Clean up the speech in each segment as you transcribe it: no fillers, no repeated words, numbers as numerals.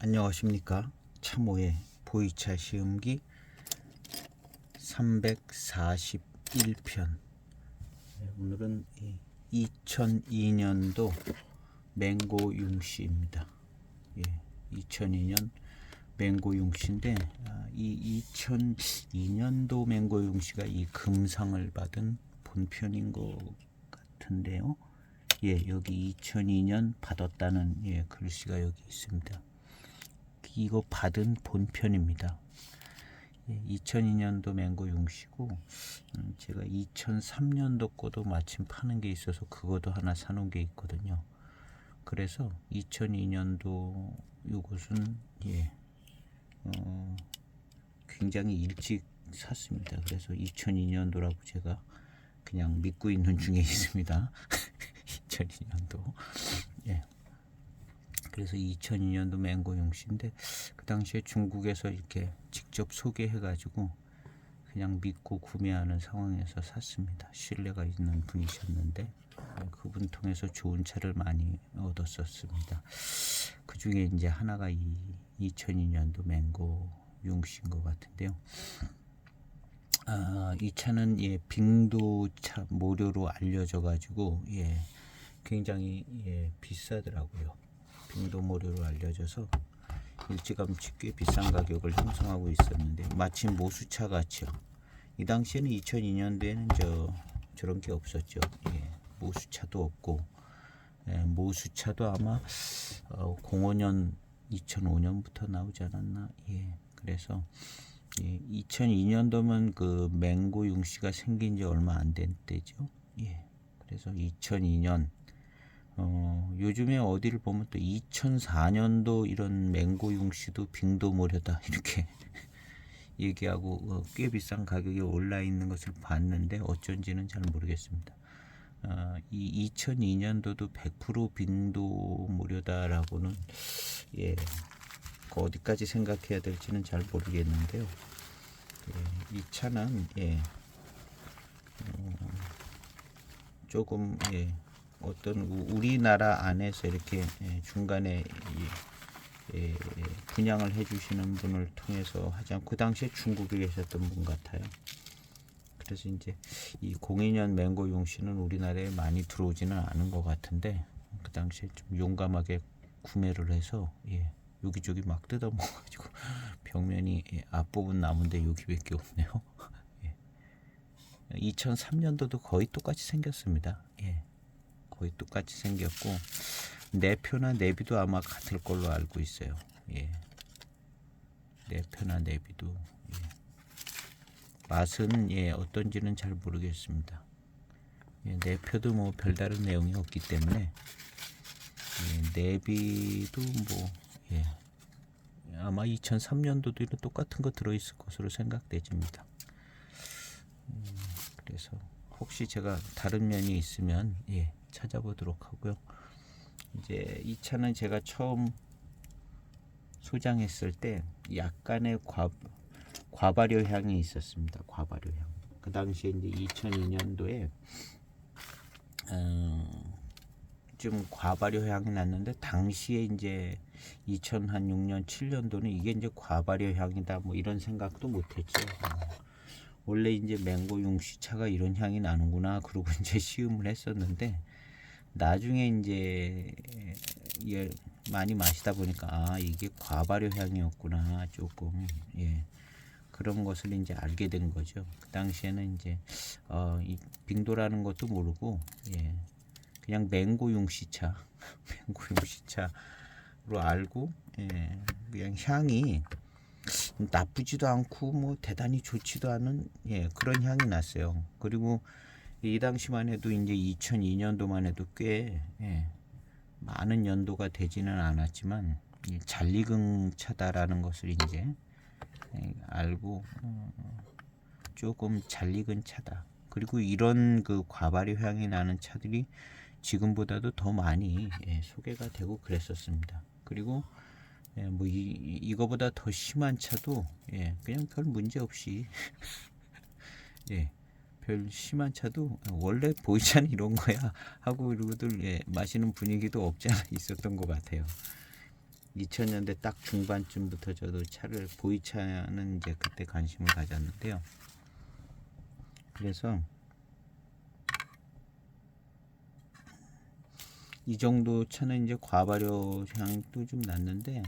안녕하십니까. 참호의 보이차 시음기 341편. 오늘은 2002년도 맹고 융씨입니다. 2002년 맹고 융씨인데, 이 2002년도 맹고 융씨가 이 금상을 받은 본편인 것 같은데요. 여기 2002년 받았다는 글씨가 여기 있습니다. 이거 받은 본편입니다. 2002년도 맹고 융씨고, 제가 2003년도 거도 마침 파는 게 있어서 그것도 하나 사놓은 게 있거든요. 그래서 2002년도 요것은 굉장히 일찍 샀습니다. 그래서 2002년도라고 제가 그냥 믿고 있는 중에 있습니다. 2002년도. 그래서 2002년도 맹고 융씨인데, 그 당시에 중국에서 이렇게 직접 소개해가지고 그냥 믿고 구매하는 상황에서 샀습니다. 신뢰가 있는 분이셨는데, 그분 통해서 좋은 차를 많이 얻었었습니다. 그 중에 이제 하나가 이 2002년도 맹고 융씨인 것 같은데요. 이 차는 빙도차 모료로 알려져가지고 굉장히 비싸더라고요. 빙도 모료로 알려져서 일찌감치 꽤 비싼 가격을 형성하고 있었는데, 마침 모수차 같이요. 이 당시에는 2002년도에는 저런 게 없었죠. 모수차도 없고, 모수차도 아마 05년 2005년부터 나오지 않았나. 그래서 2002년도면 그 맹고 융씨가 생긴 지 얼마 안 된 때죠. 그래서 2002년 요즘에 어디를 보면 또 2004년도 이런 맹고 융씨도 빙도 모료다 이렇게 얘기하고 꽤 비싼 가격이 올라 있는 것을 봤는데, 어쩐지는 잘 모르겠습니다. 이 2002년도도 100% 빙도 모료다라고는 어디까지 생각해야 될지는 잘 모르겠는데요. 이 차는 조금 어떤 우리나라 안에서 이렇게 중간에 분양을 해주시는 분을 통해서 하지 않고, 그 당시에 중국에 계셨던 분 같아요. 그래서 이제 이 02년 맹고 융씨는 우리나라에 많이 들어오지는 않은 것 같은데, 그 당시에 좀 용감하게 구매를 해서 여기저기 막 뜯어 먹어가지고 벽면이 앞부분 남은데 여기밖에 없네요. 2003년도도 거의 똑같이 생겼습니다. 거의 똑같이 생겼고, 내표나 내비도 아마 같을 걸로 알고 있어요. 내표나 내비도 맛은 어떤지는 잘 모르겠습니다. 내표도 뭐 별다른 내용이 없기 때문에 내비도 뭐 아마 2003년도도 똑같은 거 들어있을 것으로 생각되집니다. 그래서 혹시 제가 다른 면이 있으면 찾아보도록 하고요. 이제 이 차는 제가 처음 소장했을 때 약간의 과발효 향이 있었습니다. 과발효 향. 그 당시에 이제 2002년도에 좀 과발효 향이 났는데, 당시에 이제 2006년 7년도는 이게 이제 과발효 향이다 뭐 이런 생각도 못했죠. 원래 이제 맹고 융씨 차가 이런 향이 나는구나 그러고 이제 시음을 했었는데, 나중에 이제 많이 마시다 보니까 이게 과발효 향이었구나 조금 그런 것을 이제 알게 된 거죠. 그 당시에는 이제 이 빙도라는 것도 모르고 그냥 맹고 융씨 차 맹고 융씨 차로 알고 그냥 향이 나쁘지도 않고 뭐 대단히 좋지도 않은 그런 향이 났어요. 그리고 이 당시만 해도 이제 2002년도만 해도 꽤 많은 연도가 되지는 않았지만 잘 익은 차다라는 것을 이제 알고 조금 잘 익은 차다. 그리고 이런 그 과발효 향이 나는 차들이 지금보다도 더 많이 소개가 되고 그랬었습니다. 그리고 뭐 이거보다 더 심한 차도 그냥 별 문제 없이 별 심한 차도 원래 보이차는 이런 거야 하고 그러고들 마시는 분위기도 없지 않아 있었던 것 같아요. 2000년대 딱 중반쯤부터 저도 차를 보이차는 이제 그때 관심을 가졌는데요. 그래서 이 정도 차는 이제 과발효 향도 좀 났는데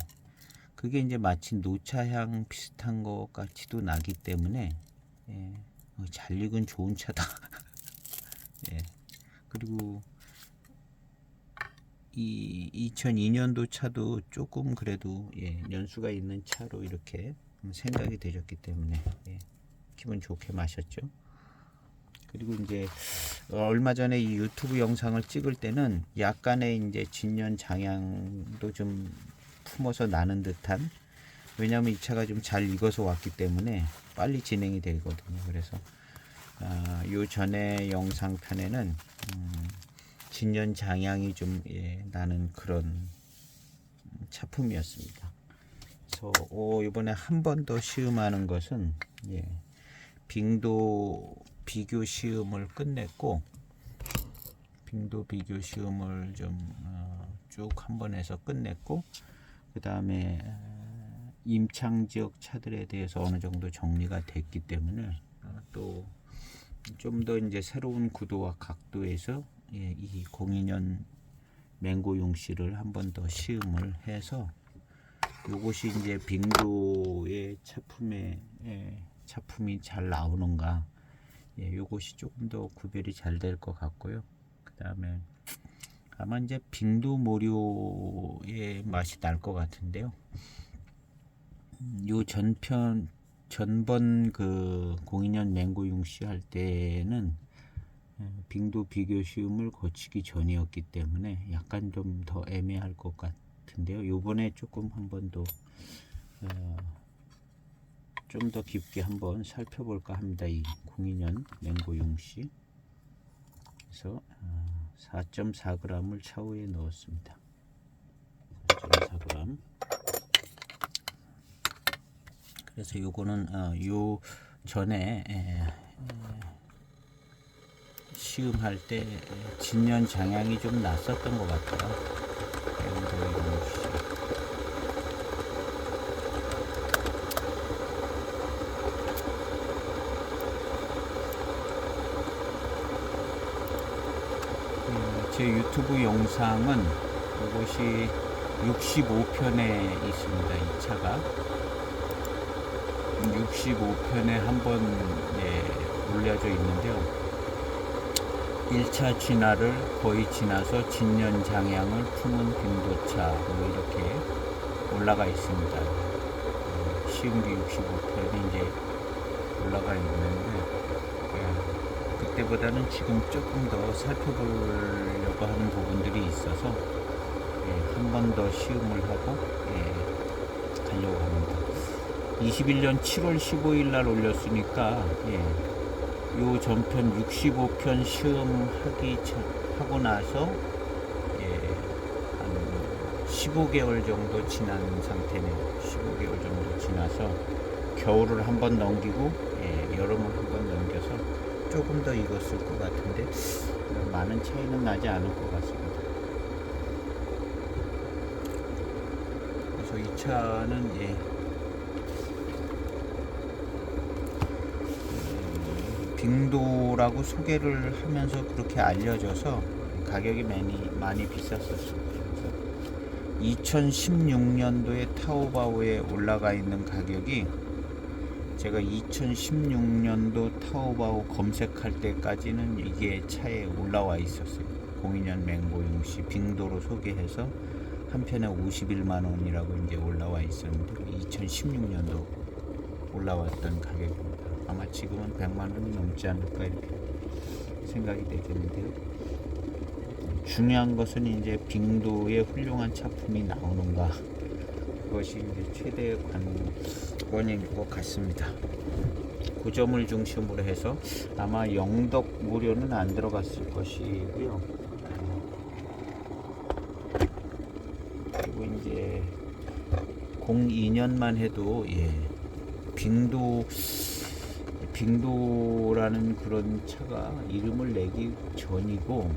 그게 이제 마치 노차향 비슷한 것 같이도 나기 때문에 예, 잘 익은 좋은 차다. 예, 그리고 이 2002년도 차도 조금 그래도 예, 연수가 있는 차로 이렇게 생각이 되셨기 때문에 예, 기분 좋게 마셨죠. 그리고 이제 얼마 전에 이 유튜브 영상을 찍을 때는 약간의 이제 진년 장향도 좀 품어서 나는 듯한, 왜냐하면 이 차가 좀 잘 익어서 왔기 때문에 빨리 진행이 되거든요. 그래서 요 전에 영상편에는 진년 장향이 좀 예, 나는 그런 차품이었습니다. 그래서 이번에 한 번 더 시음하는 것은 예, 빙도 비교 시음을 끝냈고, 빙도 비교 시음을 좀 쭉 한 번 해서 끝냈고, 그 다음에 임창 지역 차들에 대해서 어느 정도 정리가 됐기 때문에 또 좀 더 이제 새로운 구도와 각도에서 예, 이 02년 맹고 용씨를 한 번 더 시음을 해서 요것이 이제 빙도의 차품이 잘 나오는가, 예, 요것이 조금 더 구별이 잘 될 것 같고요. 그 다음에 아마 이제 빙도 모료의 맛이 날 것 같은데요. 요 전번 그 02년 맹고 용씨 할 때는 빙도 비교 시음을 거치기 전이었기 때문에 약간 좀 더 애매할 것 같은데요. 요번에 조금 한 번 더 좀 더 깊게 한번 살펴볼까 합니다. 이 02년 맹고 용씨. 그래서 4.4g을 차후에 넣었습니다. 4.4g. 그래서 요거는 요 전에 시음할 때 진년 장향이 좀 났었던 것 같아요. 제 유튜브 영상은 이것이 65편에 있습니다. 이 차가 65편에 한번 예, 올려져 있는데요. 1차 진화를 거의 지나서 진년 장향을 품은 빙도차 뭐 이렇게 올라가 있습니다. 시음기 65편이 이제 올라가 있는데 예, 그때보다는 지금 조금 더 살펴보려고 하는 부분들이 있어서 예, 한 번 더 시음을 하고 예, 가려고 합니다. 21년 7월 15일 날 올렸으니까 예, 요 전편 65편 시음하고 나서 예, 한 15개월 정도 지난 상태네요. 15개월 정도 지나서 겨울을 한번 넘기고 예, 여름을 한번 넘겨서 조금 더 익었을 것 같은데 많은 차이는 나지 않을 것 같습니다. 그래서 이 차는 예, 빙도라고 소개를 하면서 그렇게 알려져서 가격이 많이 비쌌었습니다. 2016년도에 타오바오에 올라가 있는 가격이 제가 2016년도 타오바오 검색할 때까지는 이게 차에 올라와 있었어요. 02년 맹고 용씨 빙도로 소개해서 한 편에 51만원이라고 이제 올라와 있었는데 2016년도 올라왔던 가격입니다. 아마 지금은 100만원이 넘지 않을까 이렇게 생각이 되겠는데요. 중요한 것은 이제 빙도의 훌륭한 차품이 나오는가, 그것이 이제 최대의 관건인 것 같습니다. 그 점을 중심으로 해서 아마 영덕 무료는 안 들어갔을 것이고요. 그리고 이제 02년만 해도 예, 빙도라는 그런 차가 이름을 내기 전이고,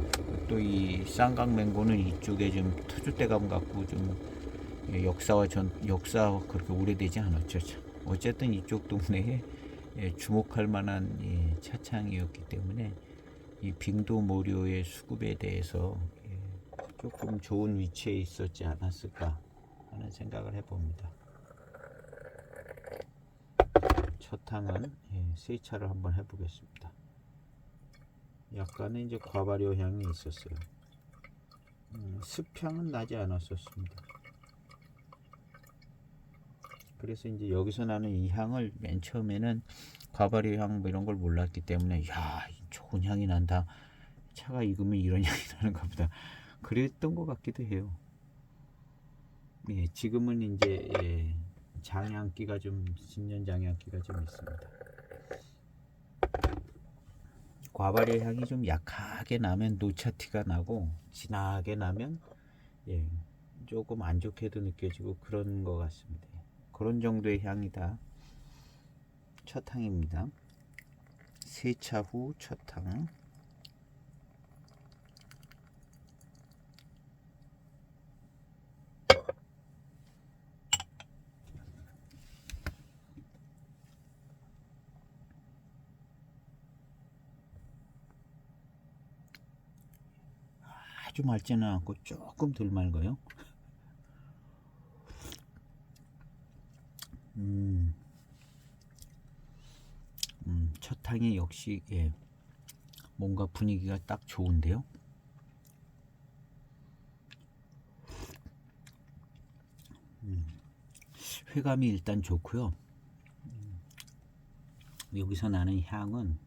또 이 쌍강맹고는 이쪽에 좀 터줏대감 갖고 좀 역사가 그렇게 오래되지 않았죠. 어쨌든 이쪽 동네에 주목할 만한 차창이었기 때문에 이 빙도모료의 수급에 대해서 조금 좋은 위치에 있었지 않았을까 하는 생각을 해봅니다. 첫탕은 세차를 한번 해보겠습니다. 약간의 이제 과발효 향이 있었어요. 습향은 나지 않았었습니다. 그래서 이제 여기서 나는 이 향을 맨 처음에는 과발효 향 뭐 이런 걸 몰랐기 때문에 야 좋은 향이 난다. 차가 익으면 이런 향이 나는가 보다. 그랬던 것 같기도 해요. 지금은 이제 장향기가 좀 진년 장향기가 좀 있습니다. 과발효 향이 좀 약하게 나면 노차티가 나고 진하게 나면 조금 안 좋게도 느껴지고 그런 것 같습니다. 그런 정도의 향이다. 첫탕입니다. 세차 후 첫탕. 아주 맑지는 않고 조금 덜 맑아요. 첫탕이 역시 뭔가 분위기가 딱 좋은데요. 회감이 일단 좋고요. 여기서 나는 향은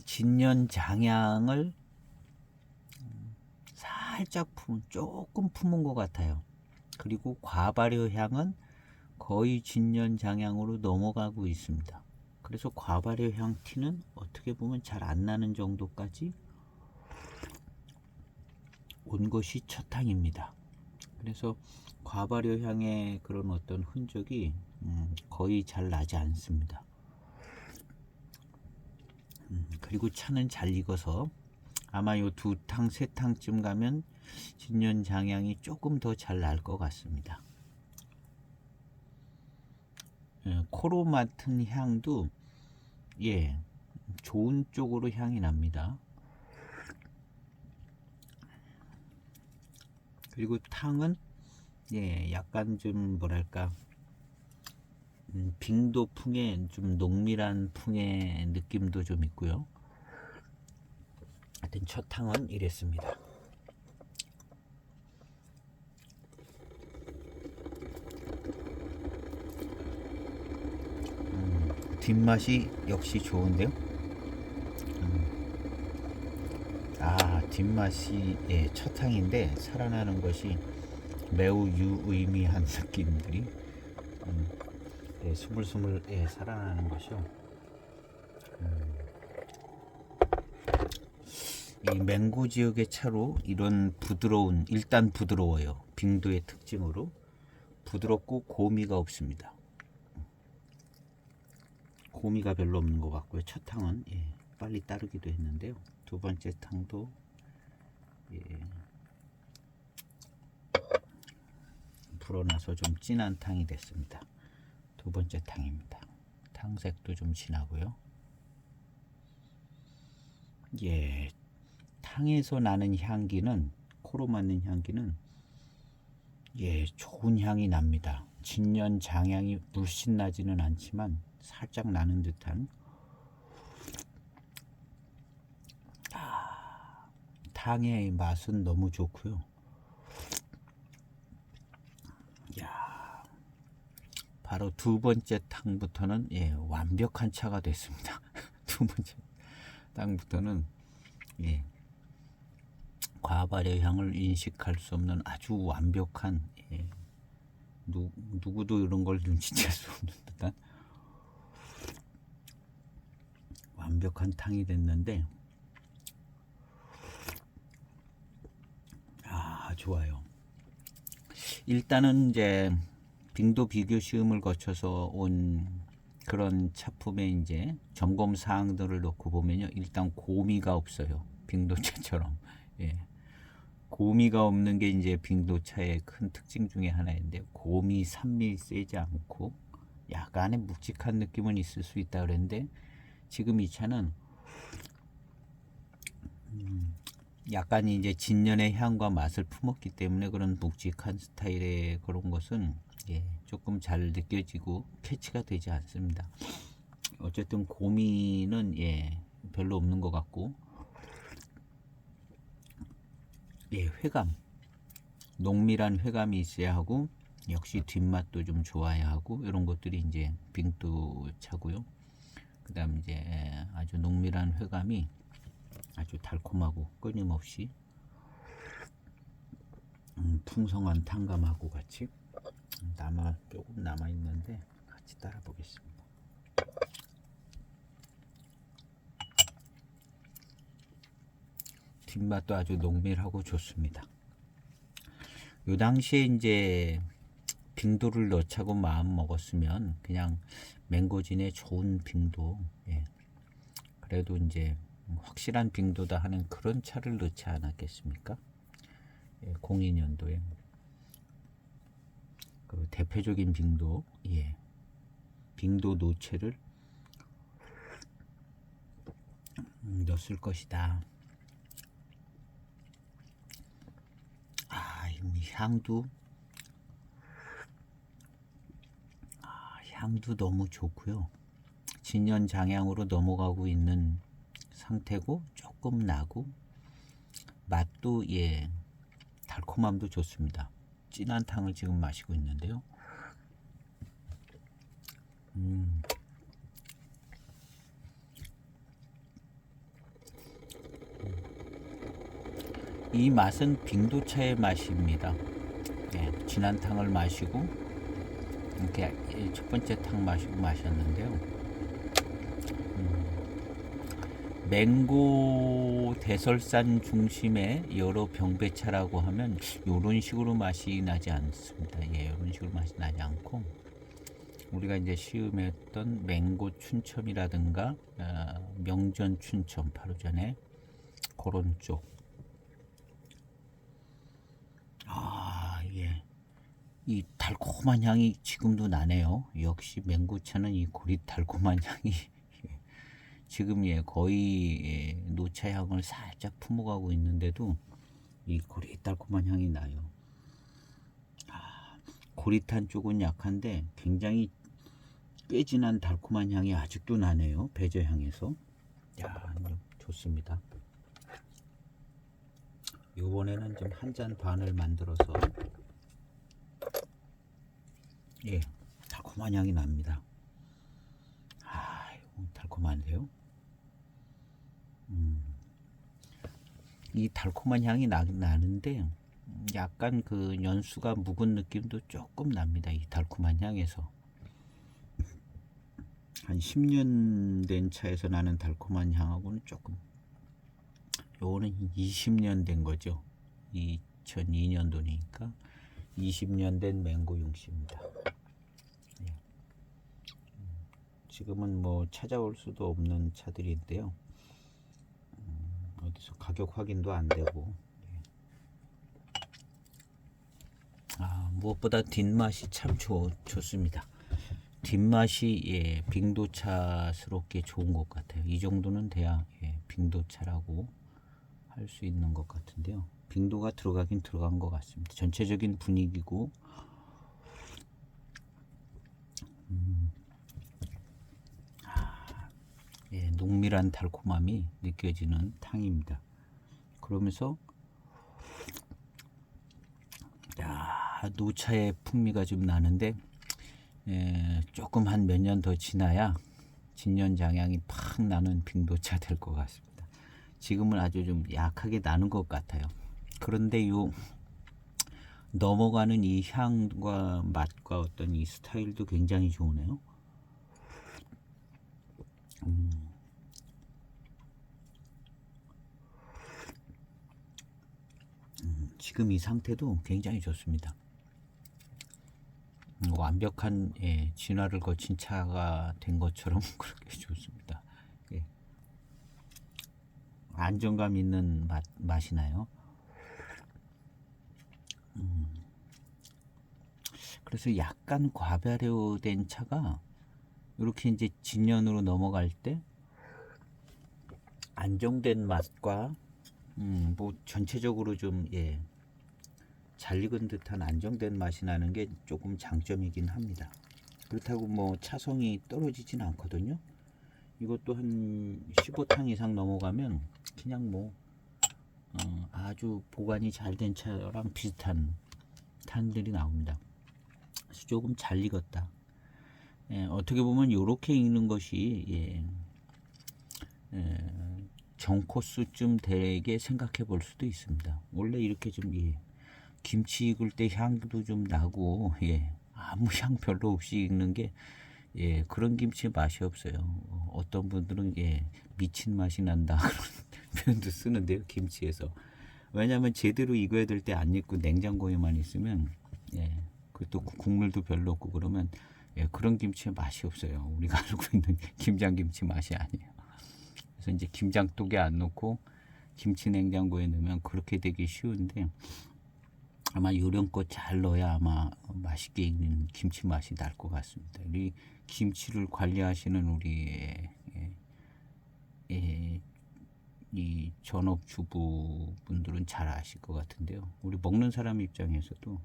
진년 장향을 살짝 조금 품은 것 같아요. 그리고 과발효 향은 거의 진년 장향으로 넘어가고 있습니다. 그래서 과발효 향 티는 어떻게 보면 잘 안 나는 정도까지 온 것이 첫탕입니다. 그래서 과발효 향의 그런 어떤 흔적이 거의 잘 나지 않습니다. 그리고 차는 잘 익어서 아마 요 두 탕, 세 탕쯤 가면 진년 장향이 조금 더 잘 날 것 같습니다. 코로 맡은 향도 좋은 쪽으로 향이 납니다. 그리고 탕은 약간 좀 뭐랄까 빙도풍의 좀 농밀한 풍의 느낌도 좀 있고요. 하여튼 첫 탕은 이랬습니다. 뒷맛이 역시 좋은데요. 뒷맛이 첫 탕인데 살아나는 것이 매우 유의미한 느낌들이 스물스물 살아나는 것이요. 이 맹고 지역의 차로 이런 부드러운, 일단 부드러워요. 빙도의 특징으로 부드럽고 고미가 없습니다. 고미가 별로 없는 것 같고요. 첫 탕은 빨리 따르기도 했는데요. 두 번째 탕도 불어나서 좀 진한 탕이 됐습니다. 두 번째 탕입니다. 탕색도 좀 진하고요. 탕에서 나는 향기는, 코로 맡는 향기는 좋은 향이 납니다. 진년 장향이 물씬 나지는 않지만 살짝 나는 듯한 탕의 맛은 너무 좋고요. 바로 두 번째 탕부터는 완벽한 차가 됐습니다. 두 번째 탕부터는 과발효 향을 인식할 수 없는 아주 완벽한 누구도 이런 걸 눈치챌 수 없는 듯한 완벽한 탕이 됐는데 좋아요. 일단은 이제 빙도 비교 시음을 거쳐서 온 그런 차품의 이제 점검 사항들을 놓고 보면요, 일단 고미가 없어요. 빙도차처럼. 예. 고미가 없는 게 이제 빙도차의 큰 특징 중에 하나인데, 고미 산미 세지 않고 약간의 묵직한 느낌은 있을 수 있다 그랬는데, 지금 이 차는 약간 이제 진년의 향과 맛을 품었기 때문에 그런 묵직한 스타일의 그런 것은 조금 잘 느껴지고 캐치가 되지 않습니다. 어쨌든 고미는 별로 없는 것 같고, 회감, 농밀한 회감이 있어야 하고, 역시 뒷맛도 좀 좋아야 하고, 이런 것들이 이제 빙도 차고요. 그 다음 이제 아주 농밀한 회감이 아주 달콤하고 끊임없이 풍성한 탄감하고 같이 조금 남아 있는데 같이 따라 보겠습니다. 뒷맛도 아주 농밀하고 좋습니다. 요 당시에 이제 빙도를 넣자고 마음 먹었으면 그냥 맹고진의 좋은 빙도, 그래도 이제 확실한 빙도다 하는 그런 차를 넣지 않았겠습니까? 02년도에 그 대표적인 빙도, 빙도 노체를 넣었을 것이다. 향도 너무 좋고요. 진년 장향으로 넘어가고 있는 상태고, 조금 나고, 맛도 달콤함도 좋습니다. 진한 탕을 지금 마시고 있는데요. 이 맛은 빙도차의 맛입니다. 진한 탕을 마시고 이렇게 첫 번째 탕 마시고 마셨는데요. 맹고 대설산 중심의 여러 병배차라고 하면 이런 식으로 맛이 나지 않습니다. 이런 식으로 맛이 나지 않고, 우리가 이제 시음했던 맹고 춘첨이라든가 명전 춘첨 바로 전에 그런 쪽, 이 달콤한 향이 지금도 나네요. 역시 맹고차는 이 고리 달콤한 향이 지금 거의 노차 향을 살짝 품어가고 있는데도 이 고리 달콤한 향이 나요. 고리탄 쪽은 약한데 굉장히 꽤 진한 달콤한 향이 아직도 나네요. 배저 향에서. 좋습니다. 이번에는 좀 한 잔 반을 만들어서 달콤한 향이 납니다. 달콤한데요. 이 달콤한 향이 나는데 약간 그 연수가 묵은 느낌도 조금 납니다. 이 달콤한 향에서 한 10년 된 차에서 나는 달콤한 향하고는 조금, 요거는 20년 된 거죠. 2002년도니까 20년 된 맹고 용씨입니다. 지금은 뭐 찾아올 수도 없는 차들인데요. 어디서 가격 확인도 안 되고, 무엇보다 뒷맛이 참 좋습니다. 뒷맛이 빙도차스럽게 좋은 것 같아요. 이 정도는 돼야 빙도차라고 할 수 있는 것 같은데요. 빙도가 들어가긴 들어간 것 같습니다. 전체적인 분위기고, 농밀한 달콤함이 느껴지는 탕입니다. 그러면서 노차의 풍미가 좀 나는데, 조금 한 몇 년 더 지나야 진년장향이 팍 나는 빙도차 될 것 같습니다. 지금은 아주 좀 약하게 나는 것 같아요. 그런데 요 넘어가는 이 향과 맛과 어떤 이 스타일도 굉장히 좋으네요. 지금 이 상태도 굉장히 좋습니다. 완벽한 진화를 거친 차가 된 것처럼 그렇게 좋습니다. 예. 안정감 있는 맛이 나요. 그래서 약간 과발효된 차가 이렇게 이제 진년으로 넘어갈 때 안정된 맛과 뭐 전체적으로 좀 잘 익은 듯한 안정된 맛이 나는 게 조금 장점이긴 합니다. 그렇다고 뭐 차성이 떨어지진 않거든요. 이것도 한 15탕 이상 넘어가면 그냥 뭐 아주 보관이 잘 된 차랑 비슷한 탄들이 나옵니다. 그래서 조금 잘 익었다. 어떻게 보면 이렇게 익는 것이 정코스쯤 되게 생각해 볼 수도 있습니다. 원래 이렇게 좀 김치 익을 때 향도 좀 나고 아무 향 별로 없이 익는 게 그런 김치 맛이 없어요. 어떤 분들은 미친 맛이 난다 그런 표현도 쓰는데요, 김치에서. 왜냐하면 제대로 익어야 될 때 안 익고 냉장고에만 있으면 그것도 국물도 별로 없고 그러면 그런 김치의 맛이 없어요. 우리가 알고 있는 김장김치 맛이 아니에요. 그래서 이제 김장독에 안 넣고 김치 냉장고에 넣으면 그렇게 되기 쉬운데, 아마 요령껏 잘 넣어야 아마 맛있게 익는 김치 맛이 날 것 같습니다. 우리 김치를 관리하시는 우리 이 전업주부분들은 잘 아실 것 같은데요. 우리 먹는 사람 입장에서도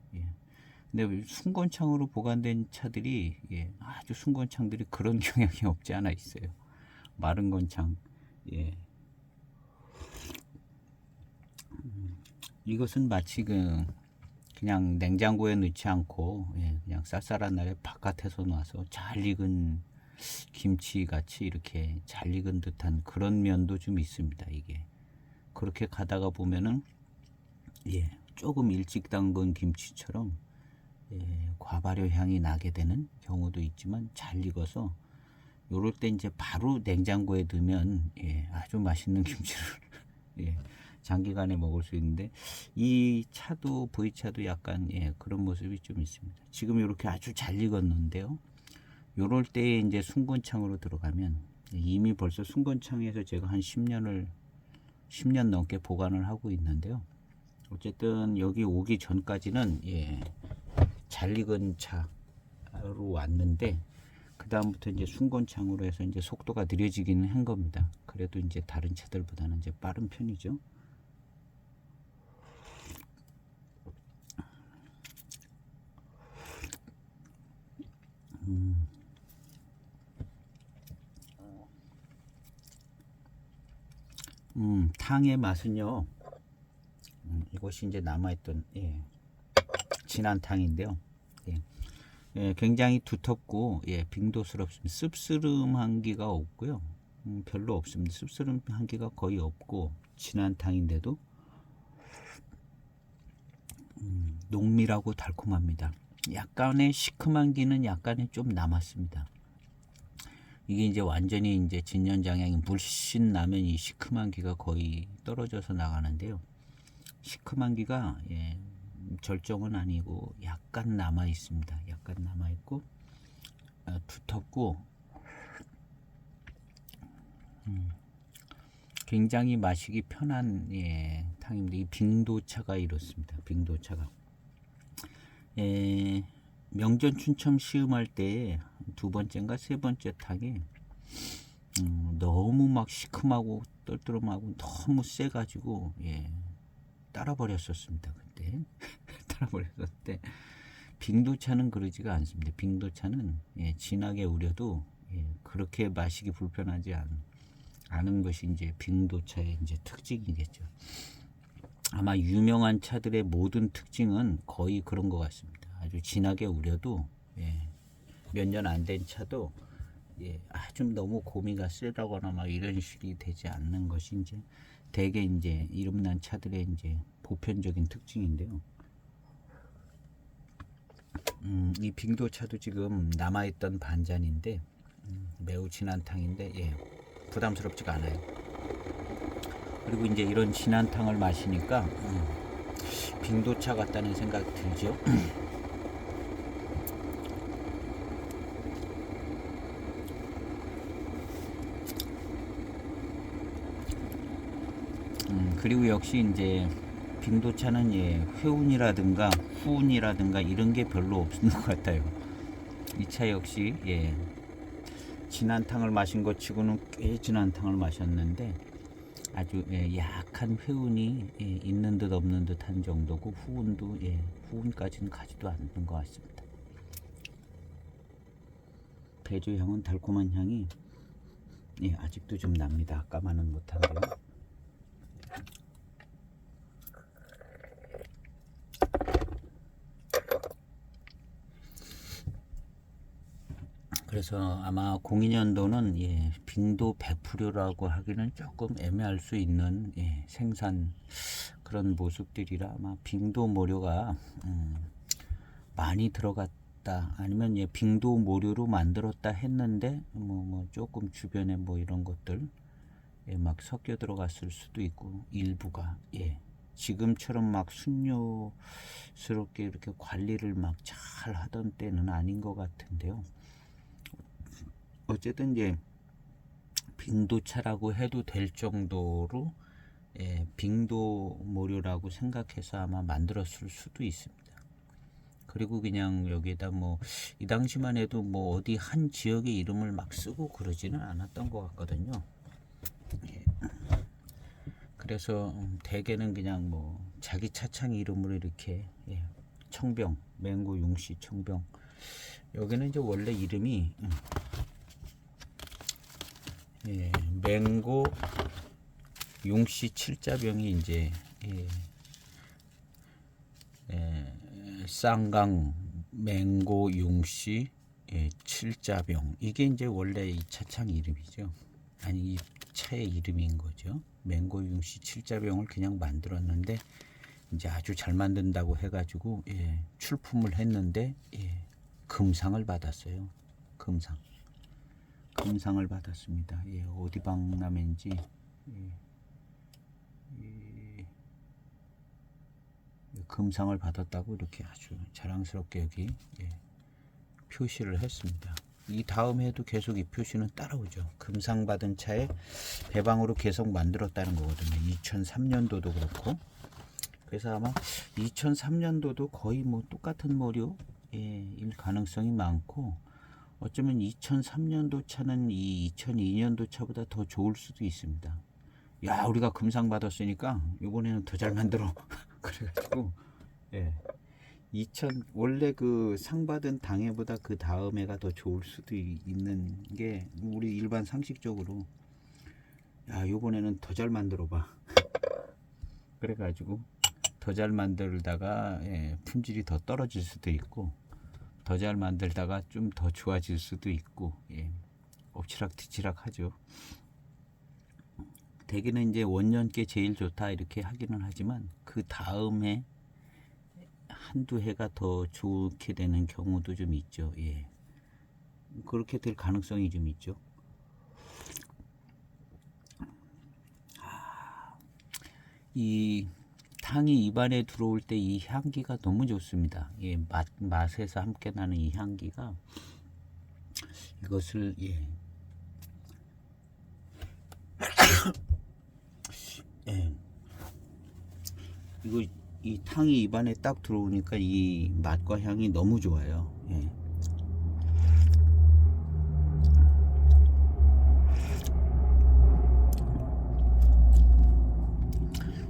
근데 순건창으로 보관된 차들이 아주 순건창들이 그런 경향이 없지 않아 있어요. 마른 건창. 이것은 마치 그냥 냉장고에 넣지 않고 그냥 쌀쌀한 날에 바깥에서 놔서 잘 익은 김치 같이 이렇게 잘 익은 듯한 그런 면도 좀 있습니다. 이게 그렇게 가다가 보면은 조금 일찍 담근 김치처럼 과발효 향이 나게 되는 경우도 있지만, 잘 익어서 요럴 때 이제 바로 냉장고에 넣으면 아주 맛있는 김치를 장기간에 먹을 수 있는데, 이 차도 V차도 약간 그런 모습이 좀 있습니다. 지금 이렇게 아주 잘 익었는데요, 요럴 때 이제 순건창으로 들어가면 이미 벌써 순건창에서 제가 한 10년 넘게 보관을 하고 있는데요. 어쨌든 여기 오기 전까지는 잘 익은 차로 왔는데, 그 다음부터 이제 순건창으로 해서 이제 속도가 느려지기는 한 겁니다. 그래도 이제 다른 차들보다는 이제 빠른 편이죠. 탕의 맛은요, 이것이 이제 남아있던 진한 탕인데요. 굉장히 두텁고 빙도스럽습니다. 씁쓸한 기가 없고요. 별로 없습니다. 씁쓸한 기가 거의 없고 진한 탕인데도 농밀하고 달콤합니다. 약간의 시큼한 기는 약간의 좀 남았습니다. 이게 이제 완전히 이제 진년장향이 물씬 나면 이 시큼한 기가 거의 떨어져서 나가는데요. 시큼한 기가 절정은 아니고 약간 남아 있습니다. 약간 남아 있고 두텁고 굉장히 마시기 편한 탕입니다. 이 빙도차가 이렇습니다. 빙도차가 명전 춘첨 시음할 때 두 번째인가 세 번째 탕에 너무 막 시큼하고 떨떠름하고 너무 세가지고 따라 버렸었습니다. 그때 따라 버렸을 때. 빙도차는 그러지가 않습니다. 빙도차는 진하게 우려도 그렇게 마시기 불편하지 않은 것이 이제 빙도차의 이제 특징이겠죠. 아마 유명한 차들의 모든 특징은 거의 그런 것 같습니다. 아주 진하게 우려도 몇 년 안 된 차도 아주 너무 고미가 세다거나 막 이런 식이 되지 않는 것이 이제 대개 이제 이름난 차들의 이제 보편적인 특징인데요. 이 빙도차도 지금 남아있던 반잔인데 매우 진한 탕인데 부담스럽지가 않아요. 그리고 이제 이런 진한 탕을 마시니까 빙도차 같다는 생각이 들죠. 그리고 역시 이제 빙도차는 회운이라든가 후운이라든가 이런 게 별로 없는 것 같아요. 이 차 역시 진한 탕을 마신 것 치고는 꽤 진한 탕을 마셨는데 아주 약한 회운이 있는 듯 없는 듯한 정도고 후운도 후운까지는 가지도 않는 것 같습니다. 배주 향은 달콤한 향이 아직도 좀 납니다. 아까만은 못한데요. 그래서 아마 02년도는 빙도 100%라고 하기는 조금 애매할 수 있는 생산 그런 모습들이라 아마 빙도 모료가 많이 들어갔다 아니면 빙도 모료로 만들었다 했는데 뭐 조금 주변에 뭐 이런 것들 막 섞여 들어갔을 수도 있고 일부가 지금처럼 막 순조스럽게 이렇게 관리를 막 잘 하던 때는 아닌 것 같은데요. 어쨌든 빙도차라고 해도 될 정도로 빙도 모료라고 생각해서 아마 만들었을 수도 있습니다. 그리고 그냥 여기에다 뭐 이 당시만 해도 뭐 어디 한 지역의 이름을 막 쓰고 그러지는 않았던 것 같거든요. 그래서 대개는 그냥 뭐 자기 차창 이름으로 이렇게 청병, 맹고 용시 청병. 여기는 이제 원래 이름이 맹고 용시 칠자병이 이제 쌍강 맹고 용시 칠자병 이게 이제 원래 이 차창 이름이죠. 아니 이 차의 이름인 거죠. 맹고 용시 칠자병을 그냥 만들었는데 이제 아주 잘 만든다고 해가지고 출품을 했는데 금상을 받았어요. 금상을 받았습니다. 어디 박람회인지 금상을 받았다고 이렇게 아주 자랑스럽게 여기 표시를 했습니다. 이 다음 해도 계속 이 표시는 따라오죠. 금상 받은 차에 배방으로 계속 만들었다는 거거든요. 2003년도도 그렇고. 그래서 아마 2003년도도 거의 뭐 똑같은 모료일 가능성이 많고 어쩌면 2003년도 차는 이 2002년도 차보다 더 좋을 수도 있습니다. 야, 우리가 금상 받았으니까 이번에는 더 잘 만들어. 그래가지고 원래 그 상 받은 당해보다 그 다음 해가 더 좋을 수도 있는 게 우리 일반 상식적으로 야, 이번에는 더 잘 만들어 봐. 그래가지고 더 잘 만들다가 품질이 더 떨어질 수도 있고 더 잘 만들다가 좀 더 좋아질 수도 있고 엎치락뒤치락 하죠. 대개는 이제 원년께 제일 좋다 이렇게 하기는 하지만 그 다음에 한두 해가 더 좋게 되는 경우도 좀 있죠. 그렇게 될 가능성이 좀 있죠. 이 탕이 입안에 들어올 때 이 향기가 너무 좋습니다. 맛에서 함께 나는 이 향기가 이것을 이거 이 탕이 입안에 딱 들어오니까 이 맛과 향이 너무 좋아요.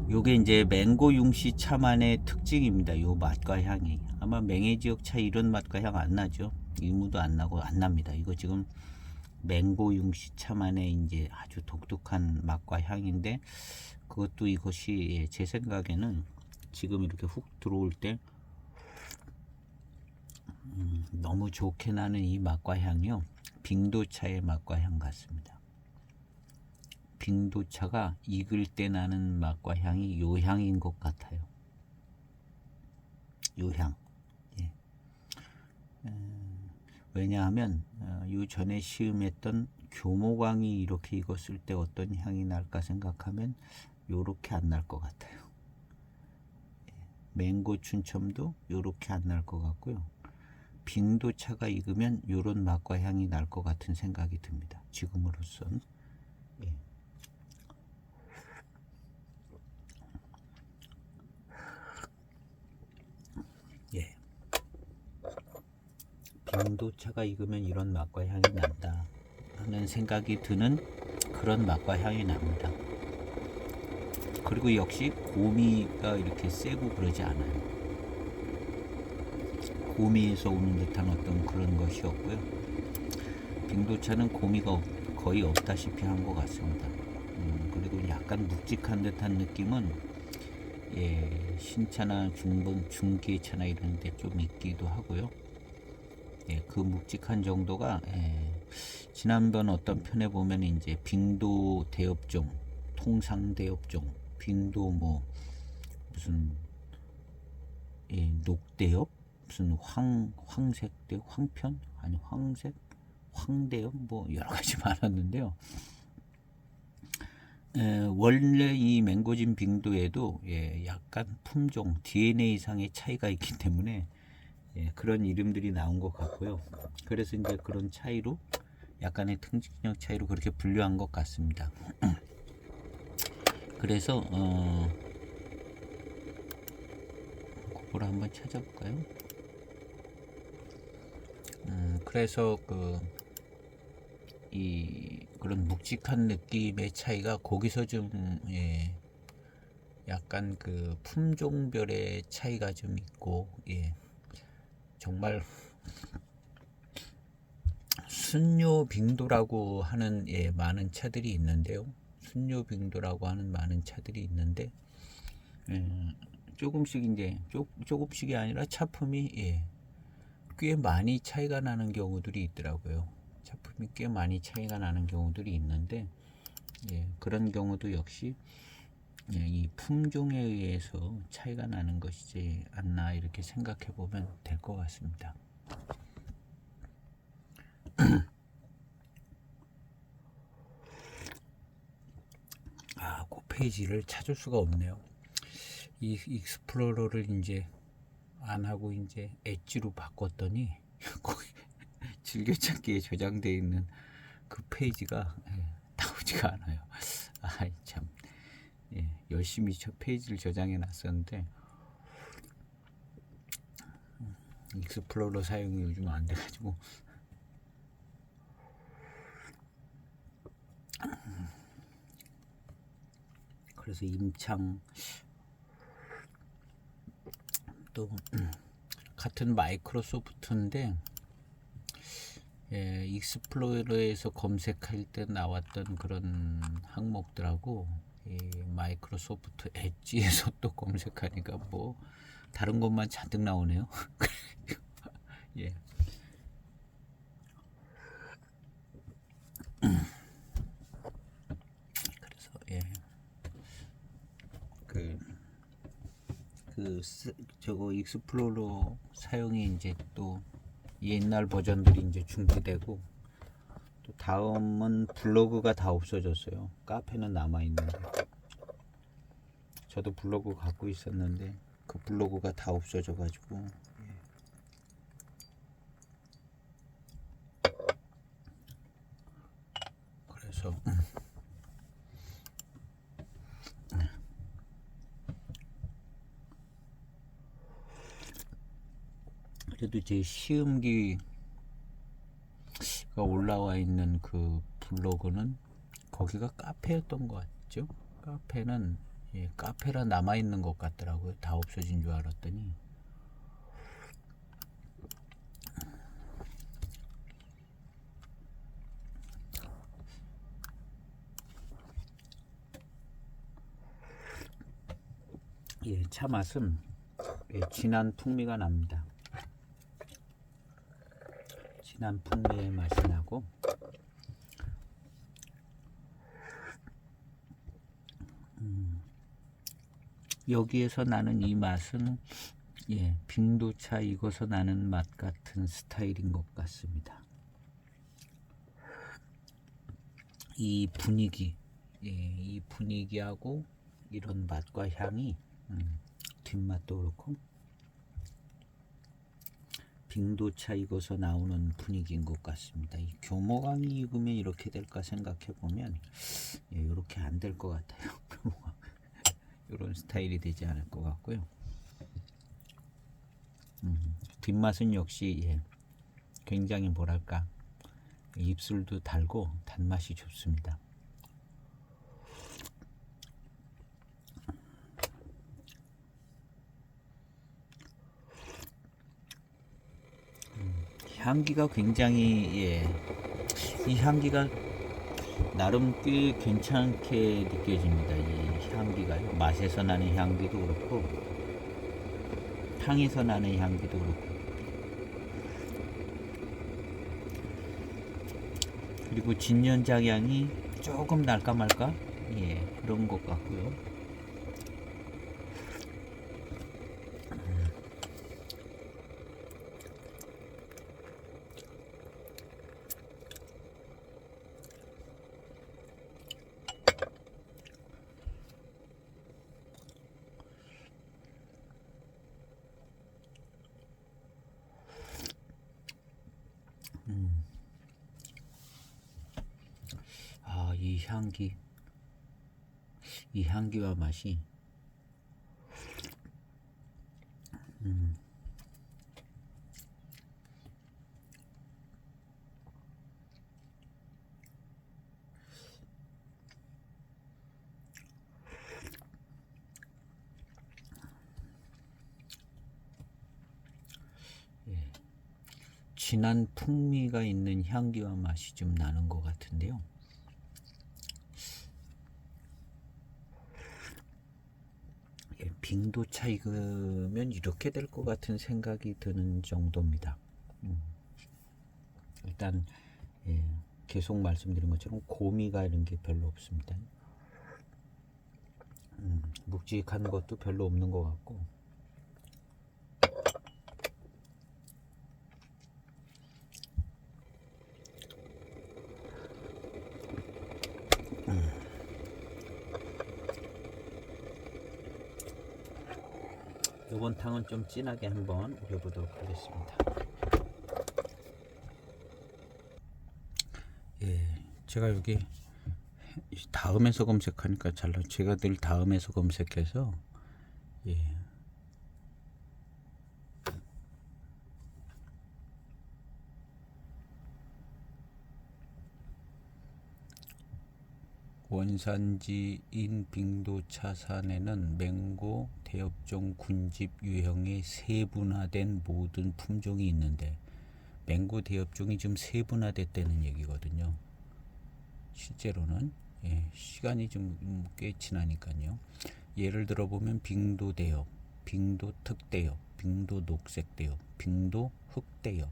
요게 이제 맹고 융시 차만의 특징입니다. 요 맛과 향이 아마 맹해 지역 차 이런 맛과 향 안 나죠. 이무도 안 나고 안 납니다. 이거 지금 맹고 융시 차만의 이제 아주 독특한 맛과 향인데 그것도 이것이 제 생각에는 지금 이렇게 훅 들어올 때 너무 좋게 나는 이 맛과 향이요 빙도차의 맛과 향 같습니다. 빙도차가 익을 때 나는 맛과 향이 요 향인 것 같아요. 요 향. 왜냐하면 요 전에 시음했던 교모광이 이렇게 익었을 때 어떤 향이 날까 생각하면 요렇게 안 날 것 같아요. 맹고 춘첨도 요렇게 안 날 것 같고요. 빙도차가 익으면 요런 맛과 향이 날 것 같은 생각이 듭니다. 지금으로선. 빙도차가 익으면 이런 맛과 향이 난다 하는 생각이 드는 그런 맛과 향이 납니다. 그리고 역시 고미가 이렇게 세고 그러지 않아요. 고미에서 오는 듯한 어떤 그런 것이 없고요. 빙도차는 고미가 거의 없다시피 한 것 같습니다. 그리고 약간 묵직한 듯한 느낌은 신차나 중기차나 이런 데 좀 있기도 하고요. 그 묵직한 정도가 지난번 어떤 편에 보면 이제 빙도 대업종, 통상 대업종, 빙도 뭐 무슨 녹대엽, 무슨 황색대, 황편, 아니 황색, 황대엽 뭐 여러 가지 많았는데요. 원래 이 맹고진 빙도에도 약간 품종 DNA상의 차이가 있기 때문에 그런 이름들이 나온 것 같고요. 그래서 이제 그런 차이로 약간의 특징력 차이로 그렇게 분류한 것 같습니다. 그래서 그걸 한번 찾아볼까요? 그래서 그런 묵직한 느낌의 차이가 거기서 좀 약간 그 품종별의 차이가 좀 있고 정말 순뇨 빙도라고 하는 많은 차들이 있는데요. 순뇨 빙도라고 하는 많은 차들이 있는데 조금씩 이제 조금씩이 아니라 차품이 꽤 많이 차이가 나는 경우들이 있더라고요. 차품이 꽤 많이 차이가 나는 경우들이 있는데 그런 경우도 역시 이 품종에 의해서 차이가 나는 것이지 않나 이렇게 생각해 보면 될 것 같습니다. 그 페이지를 찾을 수가 없네요. 이 익스플로러를 이제 안 하고 이제 엣지로 바꿨더니 거기 즐겨찾기에 저장되어 있는 그 페이지가 나오지가 않아요. 참 열심히 저 페이지를 저장해 놨었는데 익스플로러 사용이 요즘 안 돼가지고 그래서 임창 또 같은 마이크로소프트인데 익스플로러에서 검색할 때 나왔던 그런 항목들하고 마이크로소프트 엣지에서 또 검색하니까 뭐 다른 것만 잔뜩 나오네요. 그래서 저거 익스플로러 사용이 이제 또 옛날 버전들이 이제 중지되고 또 다음은 블로그가 다 없어졌어요. 카페는 남아 있는데 저도 블로그 갖고 있었는데 그 블로그가 다 없어져 가지고 그래서 그래도 제 시음기가 올라와 있는 그 블로그는 거기가 카페였던 것 같죠. 카페는 카페라 남아 있는 것 같더라고요. 다 없어진 줄 알았더니 차 맛은 진한 풍미가 납니다. 진한 풍미의 맛이 나고 여기에서 나는 이 맛은 빙도차 익어서 나는 맛 같은 스타일인 것 같습니다. 이 분위기, 이 분위기하고 이런 맛과 향이 뒷맛도 그렇고 빙도차 익어서 나오는 분위기인 것 같습니다. 이 교모강이 익으면 이렇게 될까 생각해 보면 이렇게 안 될 것 같아요. 이런 스타일이 되지 않을 것 같고요. 뒷맛은 역시 굉장히 뭐랄까 입술도 달고 단맛이 좋습니다. 향기가 굉장히 이 향기가 나름 꽤 괜찮게 느껴집니다. 이 향기가요. 맛에서 나는 향기도 그렇고 향에서 나는 향기도 그렇고 그리고 진년장향이 조금 날까 말까 그런 것 같고요. 이 향기와 맛이 진한 풍미가 있는 향기와 맛이 좀 나는 것 같은데요. 빙도차 익으면 이렇게 될 것 같은 생각이 드는 정도입니다. 일단 계속 말씀드린 것처럼 고미가 이런 게 별로 없습니다. 묵직한 것도 별로 없는 것 같고 이번 탕은 좀 진하게 한번 우려보도록 하겠습니다. 제가 여기 다음에서 검색하니까 잘 나와요. 제가 늘 다음에서 검색해서 원산지인 빙도차산에는 맹고, 대엽종, 군집 유형의 세분화된 모든 품종이 있는데 맹고, 대엽종이 지금 세분화됐다는 얘기거든요. 실제로는 시간이 좀 꽤 지나니까요. 예를 들어 보면 빙도 대엽, 빙도 특대엽, 빙도 녹색 대엽, 빙도 흑대엽,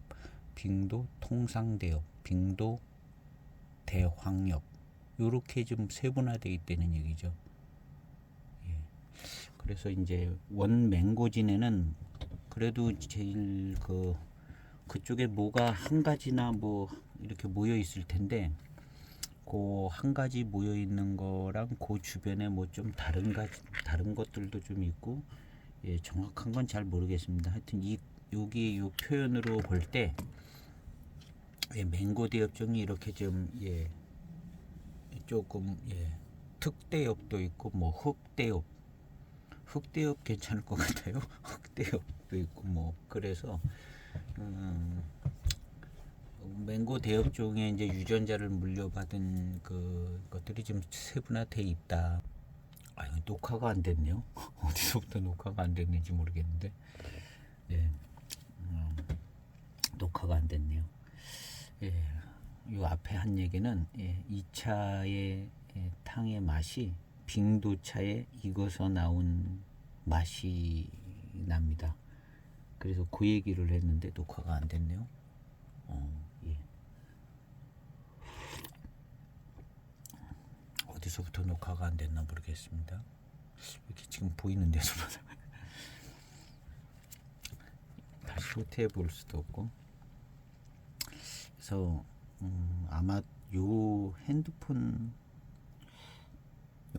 빙도 통상 대엽, 빙도 대황엽 요렇게 좀 세분화되어 있다는 얘기죠. 그래서 이제 원 맹고진에는 그래도 제일 그쪽에 뭐가 한 가지나 뭐 이렇게 모여 있을 텐데 그 한 가지 모여 있는 거랑 그 주변에 뭐 좀 다른 것들도 좀 있고 정확한 건 잘 모르겠습니다. 하여튼 여기 요 표현으로 볼 때 맹고 대엽종이 이렇게 좀 조금 특대엽도 있고 뭐 흑대엽 괜찮을 것 같아요. 흑대엽도 있고 뭐 그래서 맹고 대엽종에 이제 유전자를 물려받은 것들이 좀 세분화돼 있다. 이거 녹화가 안 됐네요. 어디서부터 녹화가 안 됐는지 모르겠는데 녹화가 안 됐네요. 요 앞에 한 얘기는 이 차의 탕의 맛이 빙도차에 익어서 나온 맛이 납니다. 그래서 그 얘기를 했는데 녹화가 안 됐네요. 어디서부터 녹화가 안 됐나 모르겠습니다. 이렇게 지금 보이는데 다시 후퇴해 볼 수도 없고 그래서 아마 요 핸드폰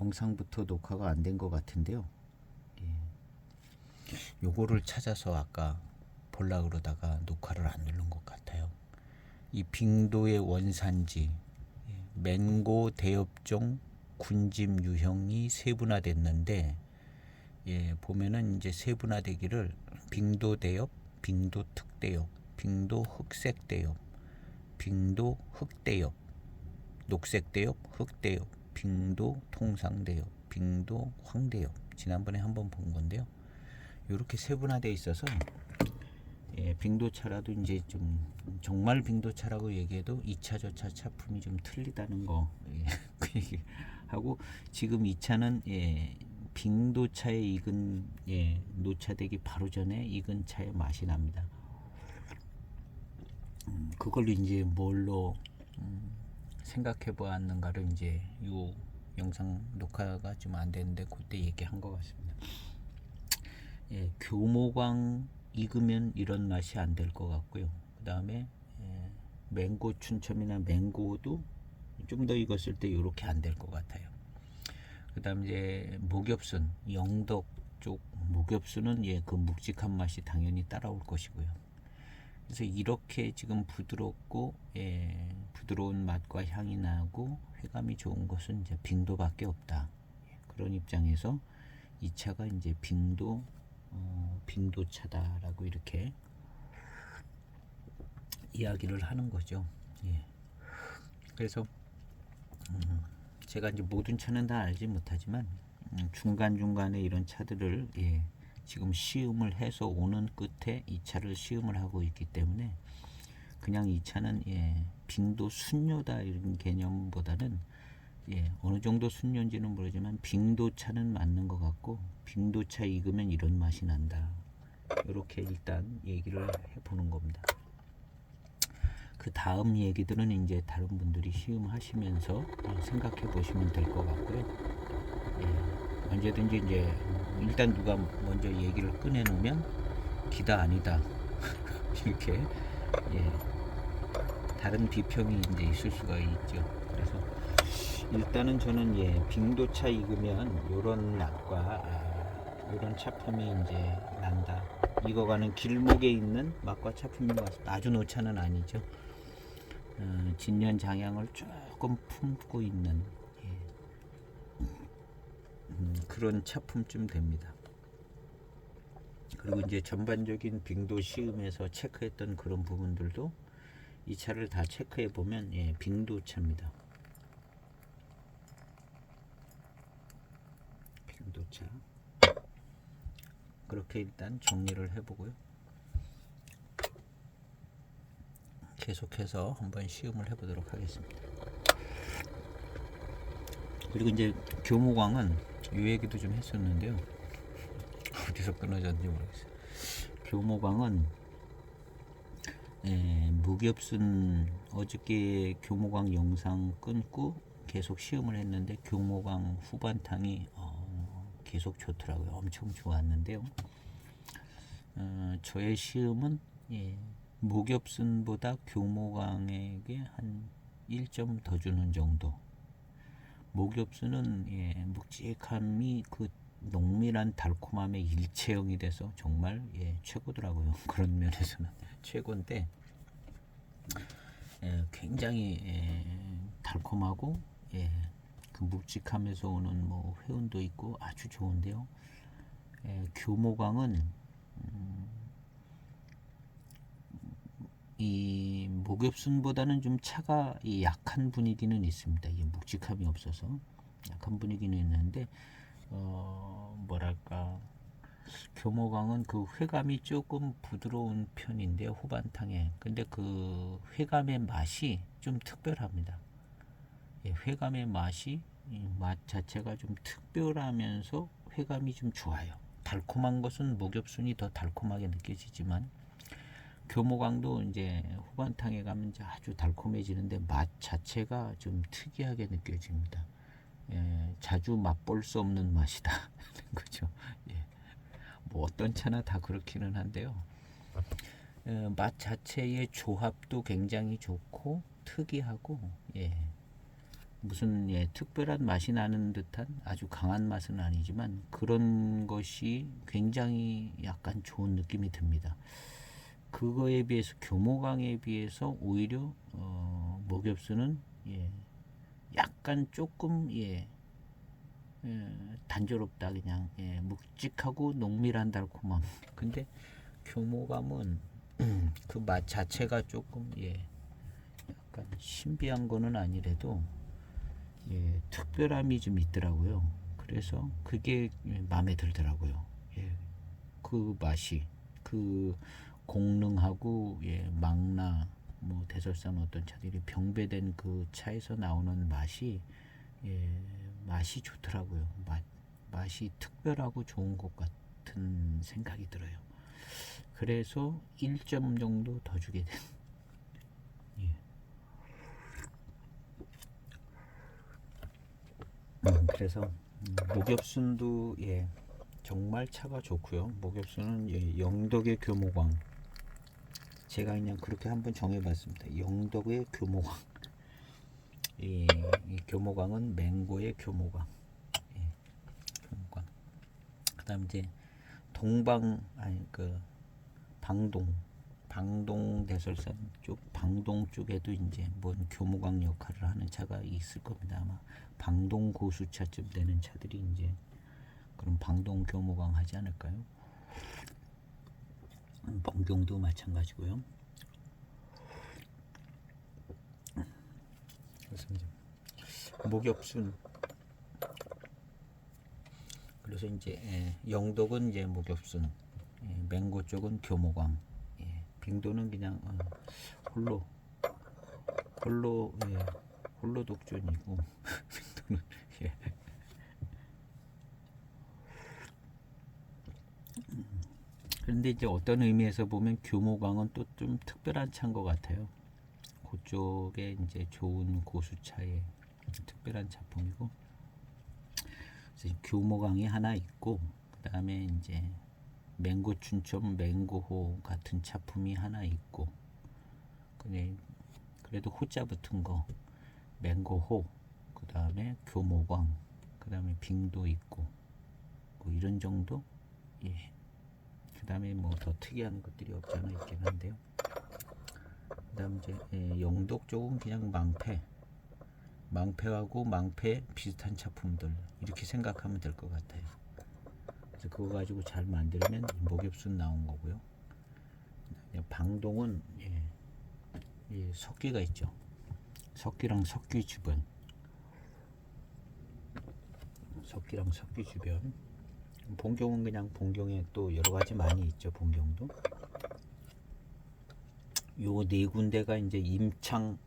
영상부터 녹화가 안 된 것 같은데요. 요거를 찾아서 아까 볼라 그러다가 녹화를 안 누른 것 같아요. 이 빙도의 원산지 맹고 대엽종 군집 유형이 세분화됐는데 보면은 이제 세분화되기를 빙도 대엽, 빙도 특대엽, 빙도 흑색대엽, 빙도 흑대엽, 녹색대엽, 흑대엽, 빙도 통상대엽, 빙도 황대엽. 지난번에 한번 본 건데요. 이렇게 세분화되어 있어서 빙도차라도 이제 좀 정말 빙도차라고 얘기해도 2차 저차 차품이 좀 틀리다는 거 그 얘기하고, 지금 이 차는 빙도차에 익은 노차되기 바로 전에 익은 차의 맛이 납니다. 그걸로 이제 뭘로 생각해 보았는가를 이제 요 영상 녹화가 좀 안 되는데 그때 얘기한 것 같습니다. 교모광 익으면 이런 맛이 안 될 것 같고요. 그 다음에 맹고 춘첨이나 맹고도 좀 더 익었을 때 이렇게 안 될 것 같아요. 그 다음 이제 목엽순, 영덕 쪽 목엽순은 그 묵직한 맛이 당연히 따라올 것이고요. 그래서 이렇게 지금 부드럽고 부드러운 맛과 향이 나고 회감이 좋은 것은 이제 빙도밖에 없다. 그런 입장에서 이 차가 이제 빙도차다라고 이렇게 이야기를 하는 거죠. 그래서 제가 이제 모든 차는 다 알지 못하지만 중간중간에 이런 차들을 지금 시음을 해서 오는 끝에 이 차를 시음을 하고 있기 때문에 그냥 이 차는 빙도 순료다 이런 개념보다는 어느 정도 순료인지는 모르지만 빙도차는 맞는 것 같고, 빙도차 익으면 이런 맛이 난다. 이렇게 일단 얘기를 해보는 겁니다. 그 다음 얘기들은 이제 다른 분들이 시음하시면서 생각해 보시면 될 것 같고요. 언제든지 이제 일단 누가 먼저 얘기를 꺼내놓으면 기다 아니다 이렇게 다른 비평이 이제 있을 수가 있죠. 그래서 일단은 저는 빙도차 익으면 요런 맛과 요런 차품이 이제 난다. 익어가는 길목에 있는 맛과 차품인 것 같습니다. 아주 노차는 아니죠. 진년 장향을 조금 품고 있는 그런 차품쯤 됩니다. 그리고 이제 전반적인 빙도 시음에서 체크했던 그런 부분들도 이 차를 다 체크해 보면 빙도차입니다. 빙도차. 그렇게 일단 정리를 해보고요. 계속해서 한번 시음을 해보도록 하겠습니다. 그리고 이제 교모광은 이 얘기도 좀 했었는데요. 어디서 끊어졌는지 모르겠어요. 교모광은 무겹순 어저께 교모광 영상 끊고 계속 시음을 했는데 교모광 후반탕이 계속 좋더라고요. 엄청 좋았는데요. 저의 시음은 무겹순보다 교모광에게 한 1점 더 주는 정도. 목엽수는 묵직함이 그 농밀한 달콤함의 일체형이 돼서 정말 최고더라고요. 그런 면에서는 최고인데 굉장히 달콤하고 그 묵직함에서 오는 뭐 회운도 있고 아주 좋은데요. 교모광은 이 목엽순보다는 좀 차가 약한 분위기는 있습니다. 이 묵직함이 없어서 약한 분위기는 있는데 뭐랄까 교모광은 그 회감이 조금 부드러운 편인데요, 후반탕에. 근데 그 회감의 맛이 좀 특별합니다. 회감의 맛이 맛 자체가 좀 특별하면서 회감이 좀 좋아요. 달콤한 것은 목엽순이 더 달콤하게 느껴지지만 교모광도 이제 후반탕에 가면 이제 아주 달콤해지는데 맛 자체가 좀 특이하게 느껴집니다. 자주 맛볼 수 없는 맛이다. 그죠? 뭐 어떤 차나 다 그렇기는 한데요. 맛 자체의 조합도 굉장히 좋고 특이하고 무슨 특별한 맛이 나는 듯한 아주 강한 맛은 아니지만 그런 것이 굉장히 약간 좋은 느낌이 듭니다. 그거에 비해서 교모광에 비해서 오히려 목엽수는 약간 조금 단조롭다. 그냥 묵직하고 농밀한 달콤함. 근데 교모감은 그 맛 자체가 조금 약간 신비한 거는 아니래도 특별함이 좀 있더라고요. 그래서 그게 마음에 들더라고요. 그 맛이 그 공릉하고 망나 뭐 대설산 어떤 차들이 병배된 그 차에서 나오는 맛이 맛이 좋더라고요. 맛이 특별하고 좋은 것 같은 생각이 들어요. 그래서 1점 정도 더 주게 된. 그래서 목엽순도 정말 차가 좋고요. 목엽순은 영덕의 교모광. 제가 그냥 그렇게 한번 정해봤습니다. 영덕의 교모광. 이 교모광은 맹고의 교모광. 교모광. 그다음 이제 방동 대설산 쪽 방동 쪽에도 이제 뭔 교모광 역할을 하는 차가 있을 겁니다. 아마 방동 고수차쯤 되는 차들이 이제 그럼 방동 교모광 하지 않을까요? 번경도 마찬가지고요. 그래서 이제 목엽순. 그래서 이제 영덕은 이제 목엽순, 맹고 쪽은 교모광, 빙도는 그냥 홀로 독존이고 빙도는 그런데 이제 어떤 의미에서 보면 교모광은 또 좀 특별한 차인 것 같아요. 그쪽에 이제 좋은 고수차의 특별한 차품이고, 그래서 교모광이 하나 있고, 그 다음에 이제 맹고춘첨, 맹고호 같은 차품이 하나 있고, 그래도 호자 붙은 거 맹고호, 그 다음에 교모광, 그 다음에 빙도 있고, 뭐 이런 정도. 그 다음에 뭐 더 특이한 것들이 없잖아 있긴 한데요. 그 다음 이제 영덕 쪽은 그냥 망패하고 망패 비슷한 차품들 이렇게 생각하면 될 것 같아요. 그래서 그거 가지고 잘 만들면 목엽순 나온 거고요. 방동은 석기가 있죠. 석기랑 석기 주변, 본경은 그냥 본경에 또 여러 가지 많이 있죠. 본경도 요 네 군데가 이제 임창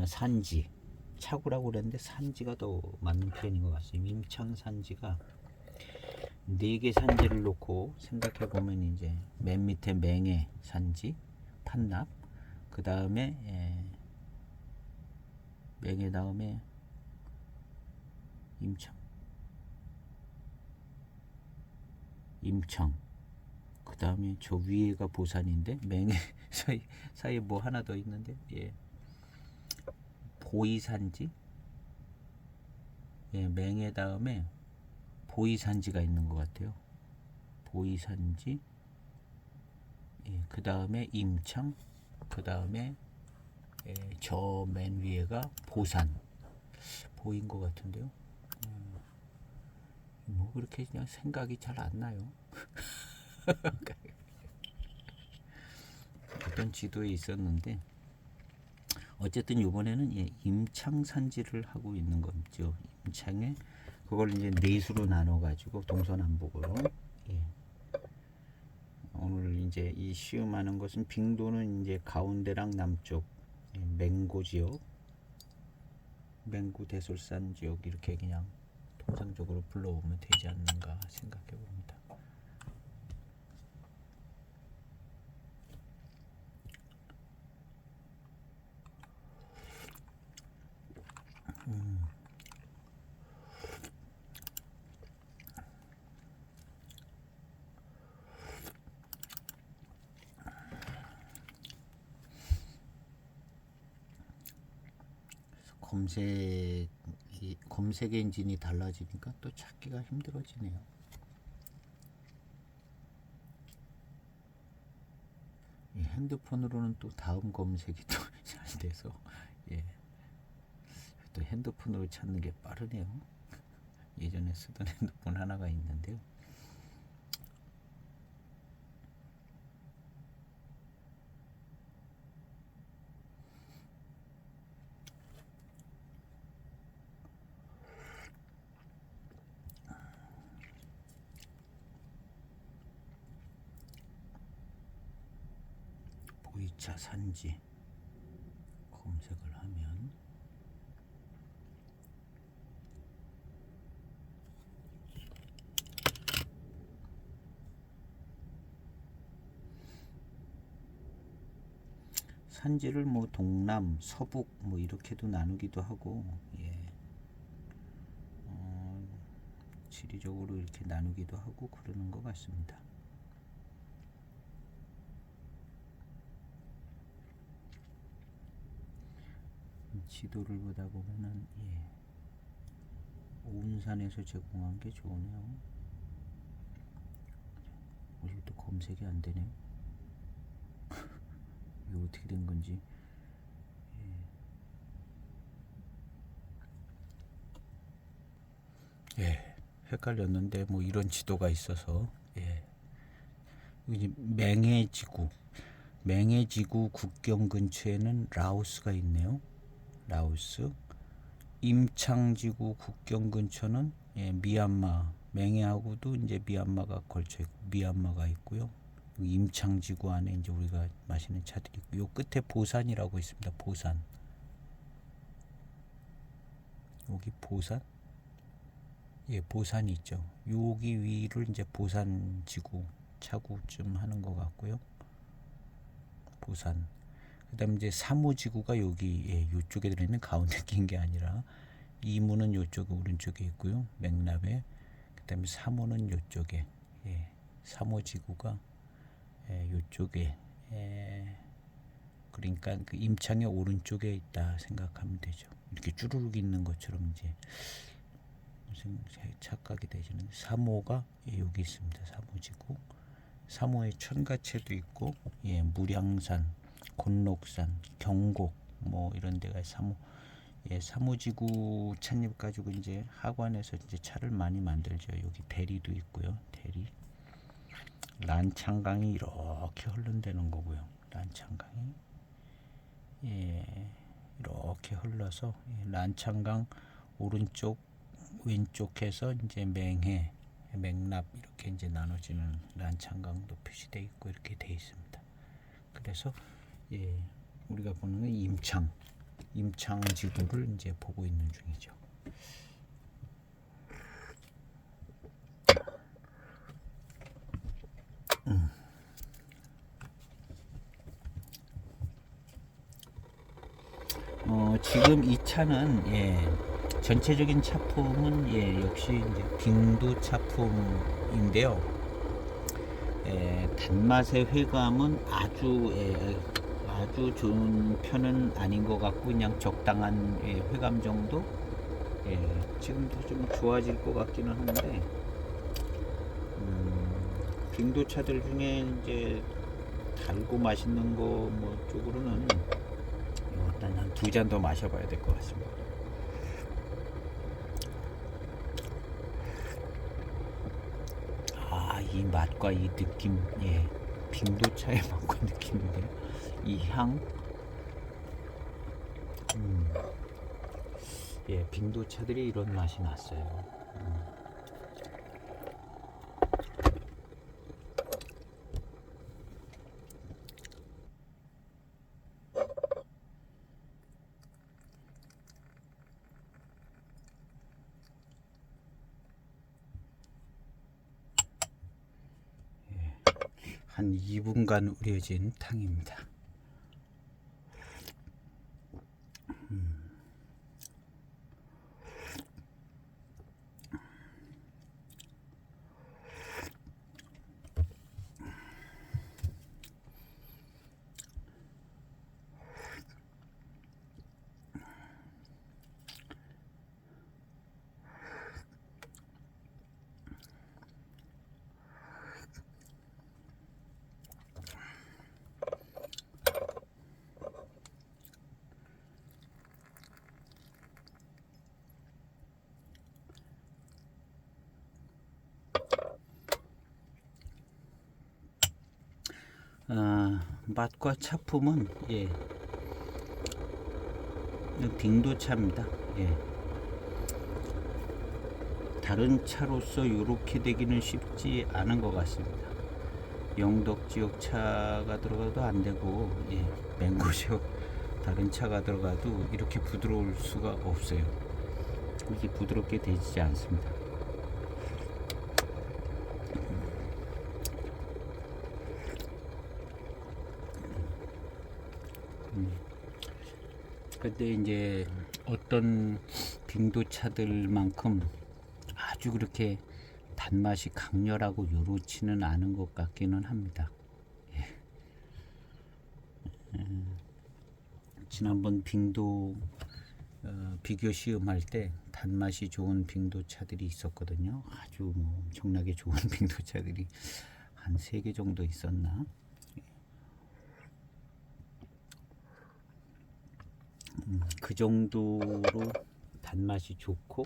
산지 차구라고 그랬는데 산지가 더 맞는 표현인 것 같습니다. 임창 산지가 4개 산지를 놓고 생각해 보면 이제 맨 밑에 맹해 산지 판납, 그 다음에 맹해 다음에 임청, 그 다음에 저 위에가 보산인데 맹해 사이에 뭐 하나 더 있는데 보이산지, 맹해 다음에 보이산지가 있는 것 같아요. 보이산지, 그 다음에 임창, 그 다음에 저 맨 위에가 보산 보인 것 같은데요. 뭐 그렇게 그냥 생각이 잘 안 나요. 어떤 지도에 있었는데 어쨌든 이번에는 임창산지를 하고 있는 거죠. 임창에 그걸 이제 넷으로 나눠 가지고 동서남북으로 오늘 이제 이 시음하는 것은 빙도는 이제 가운데랑 남쪽 맹고 지역, 맹고 대솔산 지역 이렇게 그냥 통상적으로 불러오면 되지 않는가 생각해 봅니다. 검색 엔진이 달라지니까 또 찾기가 힘들어지네요. 핸드폰으로는 또 다음 검색이 또 잘 돼서 또 핸드폰으로 찾는 게 빠르네요. 예전에 쓰던 핸드폰 하나가 있는데요. 자, 산지 검색을 하면 산지를 뭐 동남, 서북 뭐 이렇게도 나누기도 하고, 예. 지리적으로 이렇게 나누기도 하고 그러는 것 같습니다. 지도를 보다 보면은, 예. 온산에서 제공한 게 좋으네요. 이것도 검색이 안 되네요. 이거 어떻게 된 건지. 예, 헷갈렸는데 뭐 이런 지도가 있어서, 예. 이제 맹해지구 국경 근처에는 라오스가 있네요. 라오스. 임창지구 국경 근처는, 예, 미얀마. 맹해하고도 이제 미얀마가 걸쳐 있고 미얀마가 있고요. 임창지구 안에 이제 우리가 마시는 차들이 있고, 요 끝에 보산이라고 있습니다. 보산. 여기 보산? 예, 보산이 있죠. 여기 위를 이제 보산 지구 차구쯤 하는 것 같고요. 보산. 그다음에 이제 사무지구가 여기, 예, 요쪽에 들어있는 가운데 낀 게 아니라, 이무는 요쪽 오른쪽에 있고요. 맥납에. 그다음에 사무는 요쪽에, 예, 사무지구가, 예, 요쪽에, 예, 그러니까 그 임창의 오른쪽에 있다 생각하면 되죠. 이렇게 쭈루룩 있는 것처럼 이제 무슨 착각이 되지는. 사모가, 예, 여기 있습니다. 사모지구. 사모에 천가채도 있고, 예, 무량산, 곤록산, 경곡 뭐 이런 데가 사모, 예, 사모지구 찻잎 가지고 이제 하관에서 이제 차를 많이 만들죠. 여기 대리도 있고요. 대리. 란창강이 이렇게 흐른다는 거고요. 란창강이, 예, 이렇게 흘러서, 예, 란창강 오른쪽 왼쪽에서 이제 맹해, 맥납 이렇게 이제 나눠지는 란창강도 표시되어 있고 이렇게 되어 있습니다. 그래서, 예, 우리가 보는 건 임창 지도를 이제 보고 있는 중이죠. 지금 이 차는, 예, 전체적인 차품은, 예, 역시 이제 빙도 차품인데요. 예, 단맛의 회감은 아주, 예, 아주 좋은 편은 아닌 것 같고 그냥 적당한, 예, 회감 정도. 예, 지금도 좀 좋아질 것 같기는 한데, 빙도 차들 중에 이제 달고 맛있는 거 뭐 쪽으로는 일단 한 2잔 더 마셔봐야 될 것 같습니다. 아, 이 맛과 이 느낌, 예, 빙도차의 맛과 느낌인데, 이 향, 예, 빙도차들이 이런 맛이 났어요. 한 2분간 우려진 탕입니다. 맛과 차품은, 예, 빙도차입니다. 예. 다른 차로서 이렇게 되기는 쉽지 않은 것 같습니다. 영덕 지역 차가 들어가도 안 되고, 예, 맹고 지역 다른 차가 들어가도 이렇게 부드러울 수가 없어요. 이게 부드럽게 되지 않습니다. 근데 이제 어떤 빙도차들만큼 아주 그렇게 단맛이 강렬하고 요렇지는 않은 것 같기는 합니다. 예. 지난번 빙도 비교 시음할 때 단맛이 좋은 빙도차들이 있었거든요. 아주 뭐 엄청나게 좋은 빙도차들이 한 3개 정도 있었나. 그 정도로 단맛이 좋고,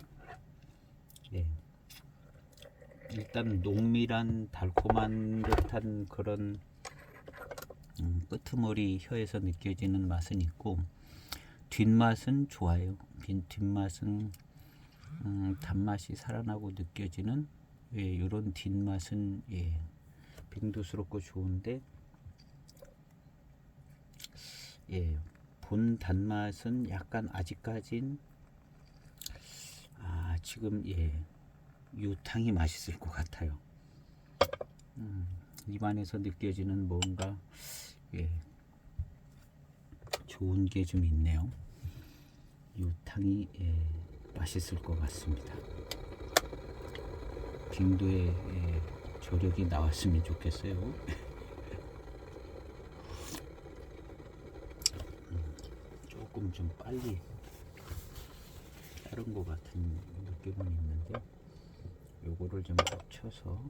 예, 일단 농밀한 달콤한 듯한 그런 끄트머리 혀에서 느껴지는 맛은 있고, 뒷맛은 좋아요. 뒷맛은 단맛이 살아나고 느껴지는, 예, 이런 뒷맛은, 예, 빙도스럽고 좋은데, 예, 본 단맛은 약간 아직까진 지금, 예, 유탕이 맛있을 것 같아요. 입안에서 느껴지는 뭔가, 예, 좋은 게 좀 있네요. 유탕이, 예, 맛있을 것 같습니다. 빙도에, 예, 조력이 나왔으면 좋겠어요. 조금 좀 빨리 다른 것 같은 느낌은 있는데, 요거를 좀 합쳐서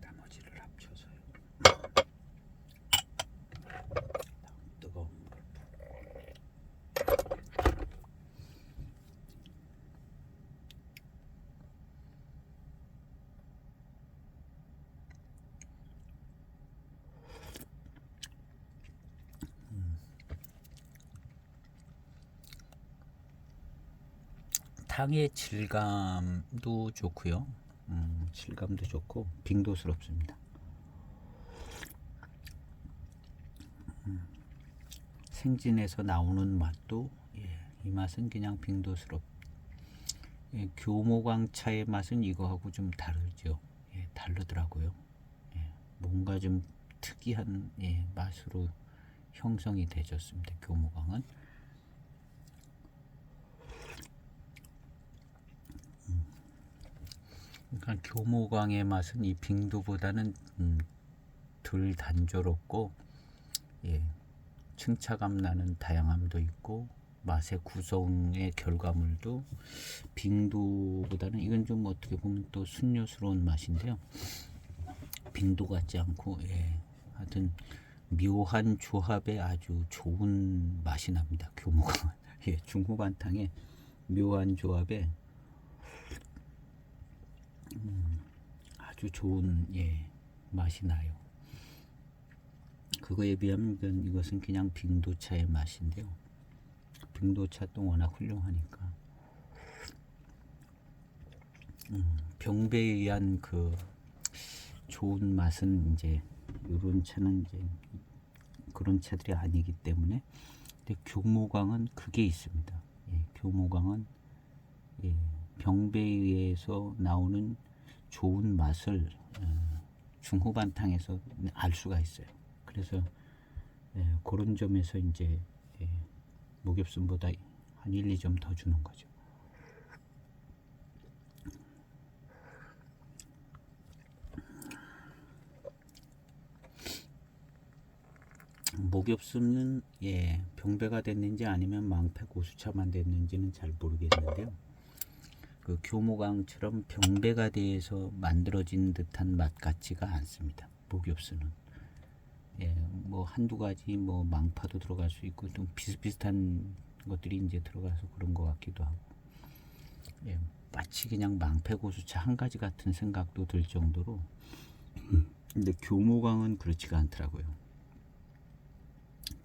나머지를 합쳐서요. 뜨거운 물. 탕의 질감도 좋고요. 질감도 좋고 빙도스럽습니다. 생진에서 나오는 맛도, 예, 이 맛은 그냥 빙도스럽. 예, 교모광차의 맛은 이거하고 좀 다르죠. 예, 다르더라고요. 예, 뭔가 좀 특이한, 예, 맛으로 형성이 되졌습니다. 교모광은. 그러니까 교모광의 맛은 이 빙도보다는 덜 단조롭고, 예, 층차감 나는 다양함도 있고, 맛의 구성의 결과물도 빙도보다는, 이건 좀 어떻게 보면 또 순녀스러운 맛인데요. 빙도 같지 않고, 예, 하여튼 묘한 조합에 아주 좋은 맛이 납니다. 교모광은. 예, 중후반탕의 묘한 조합에 아주 좋은, 예, 맛이 나요. 그거에 비하면 이것은 그냥 빙도차의 맛인데요. 빙도차도 워낙 훌륭하니까. 병배에 의한 그 좋은 맛은 이제 이런 차는 이제 그런 차들이 아니기 때문에. 근데 교모광은 그게 있습니다. 예, 교모광은, 예, 병배에 의해서 나오는 좋은 맛을 중후반탕에서 알 수가 있어요. 그래서, 예, 그런 점에서 이제, 예, 목엽순보다 한 1, 2점 더 주는 거죠. 목엽순은, 예, 병배가 됐는지 아니면 망패 고수차만 됐는지는 잘 모르겠는데요. 그 교모광처럼 병배가 돼서 만들어진 듯한 맛 같지가 않습니다. 목엽순은. 예, 뭐 한두 가지 뭐 망파도 들어갈 수 있고 좀 비슷비슷한 것들이 이제 들어가서 그런 것 같기도 하고, 예, 마치 그냥 망패 고수차 한 가지 같은 생각도 들 정도로. 근데 교모광은 그렇지가 않더라고요.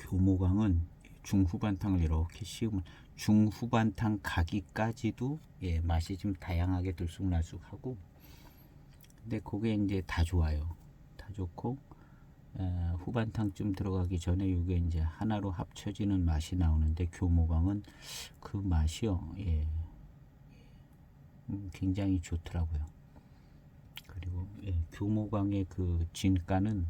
교모강은 중후반탕을 이렇게 씌우면 중후반탕 가기까지도 예, 맛이 좀 다양하게 들쑥날쑥하고, 근데 그게 이제 다 좋아요. 다 좋고 후반탕쯤 들어가기 전에 이게 이제 하나로 합쳐지는 맛이 나오는데, 교모강은 그 맛이요, 예, 굉장히 좋더라고요. 그리고 예, 교모강의 그 진가는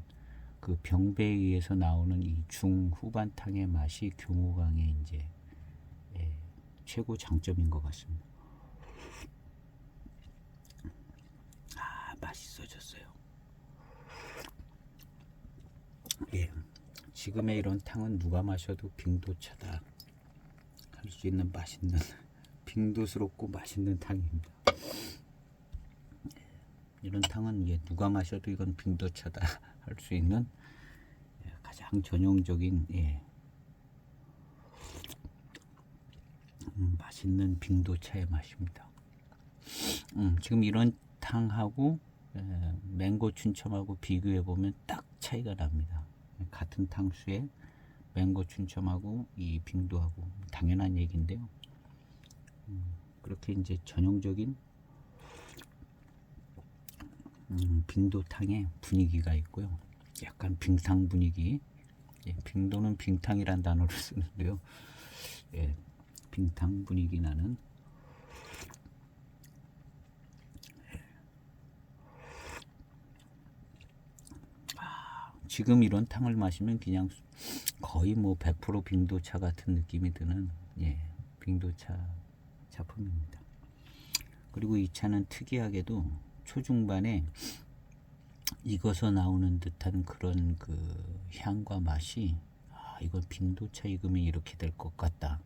그 병배에 의해서 나오는 이 중후반탕의 맛이 교모강의 이제 예, 최고 장점인 것 같습니다. 아, 맛있어졌어요. 예, 지금의 이런 탕은 누가 마셔도 빙도차다 할 수 있는 맛있는 빙도스럽고 맛있는 탕입니다. 이런 탕은 예, 누가 마셔도 이건 빙도차다 할 수 있는 예, 가장 전형적인 예, 맛있는 빙도차의 맛입니다. 지금 이런 탕하고 맹고 춘첨하고 비교해 보면 딱 차이가 납니다. 같은 탕수에 맹고 춘첨하고 이 빙도하고 당연한 얘기인데요. 그렇게 이제 전형적인 빙도탕의 분위기가 있고요. 약간 빙탕 분위기. 예, 빙도는 빙탕이란 단어를 쓰는데요. 예, 빙탕 분위기 나는 지금 이런 탕을 마시면 그냥 거의 뭐 100% 빙도차 같은 느낌이 드는 예, 빙도차 작품입니다. 그리고 이 차는 특이하게도 초중반에 익어서 나오는 듯한 그런 그 향과 맛이, 아, 이건 빙도차 익으면 이렇게 될 것 같다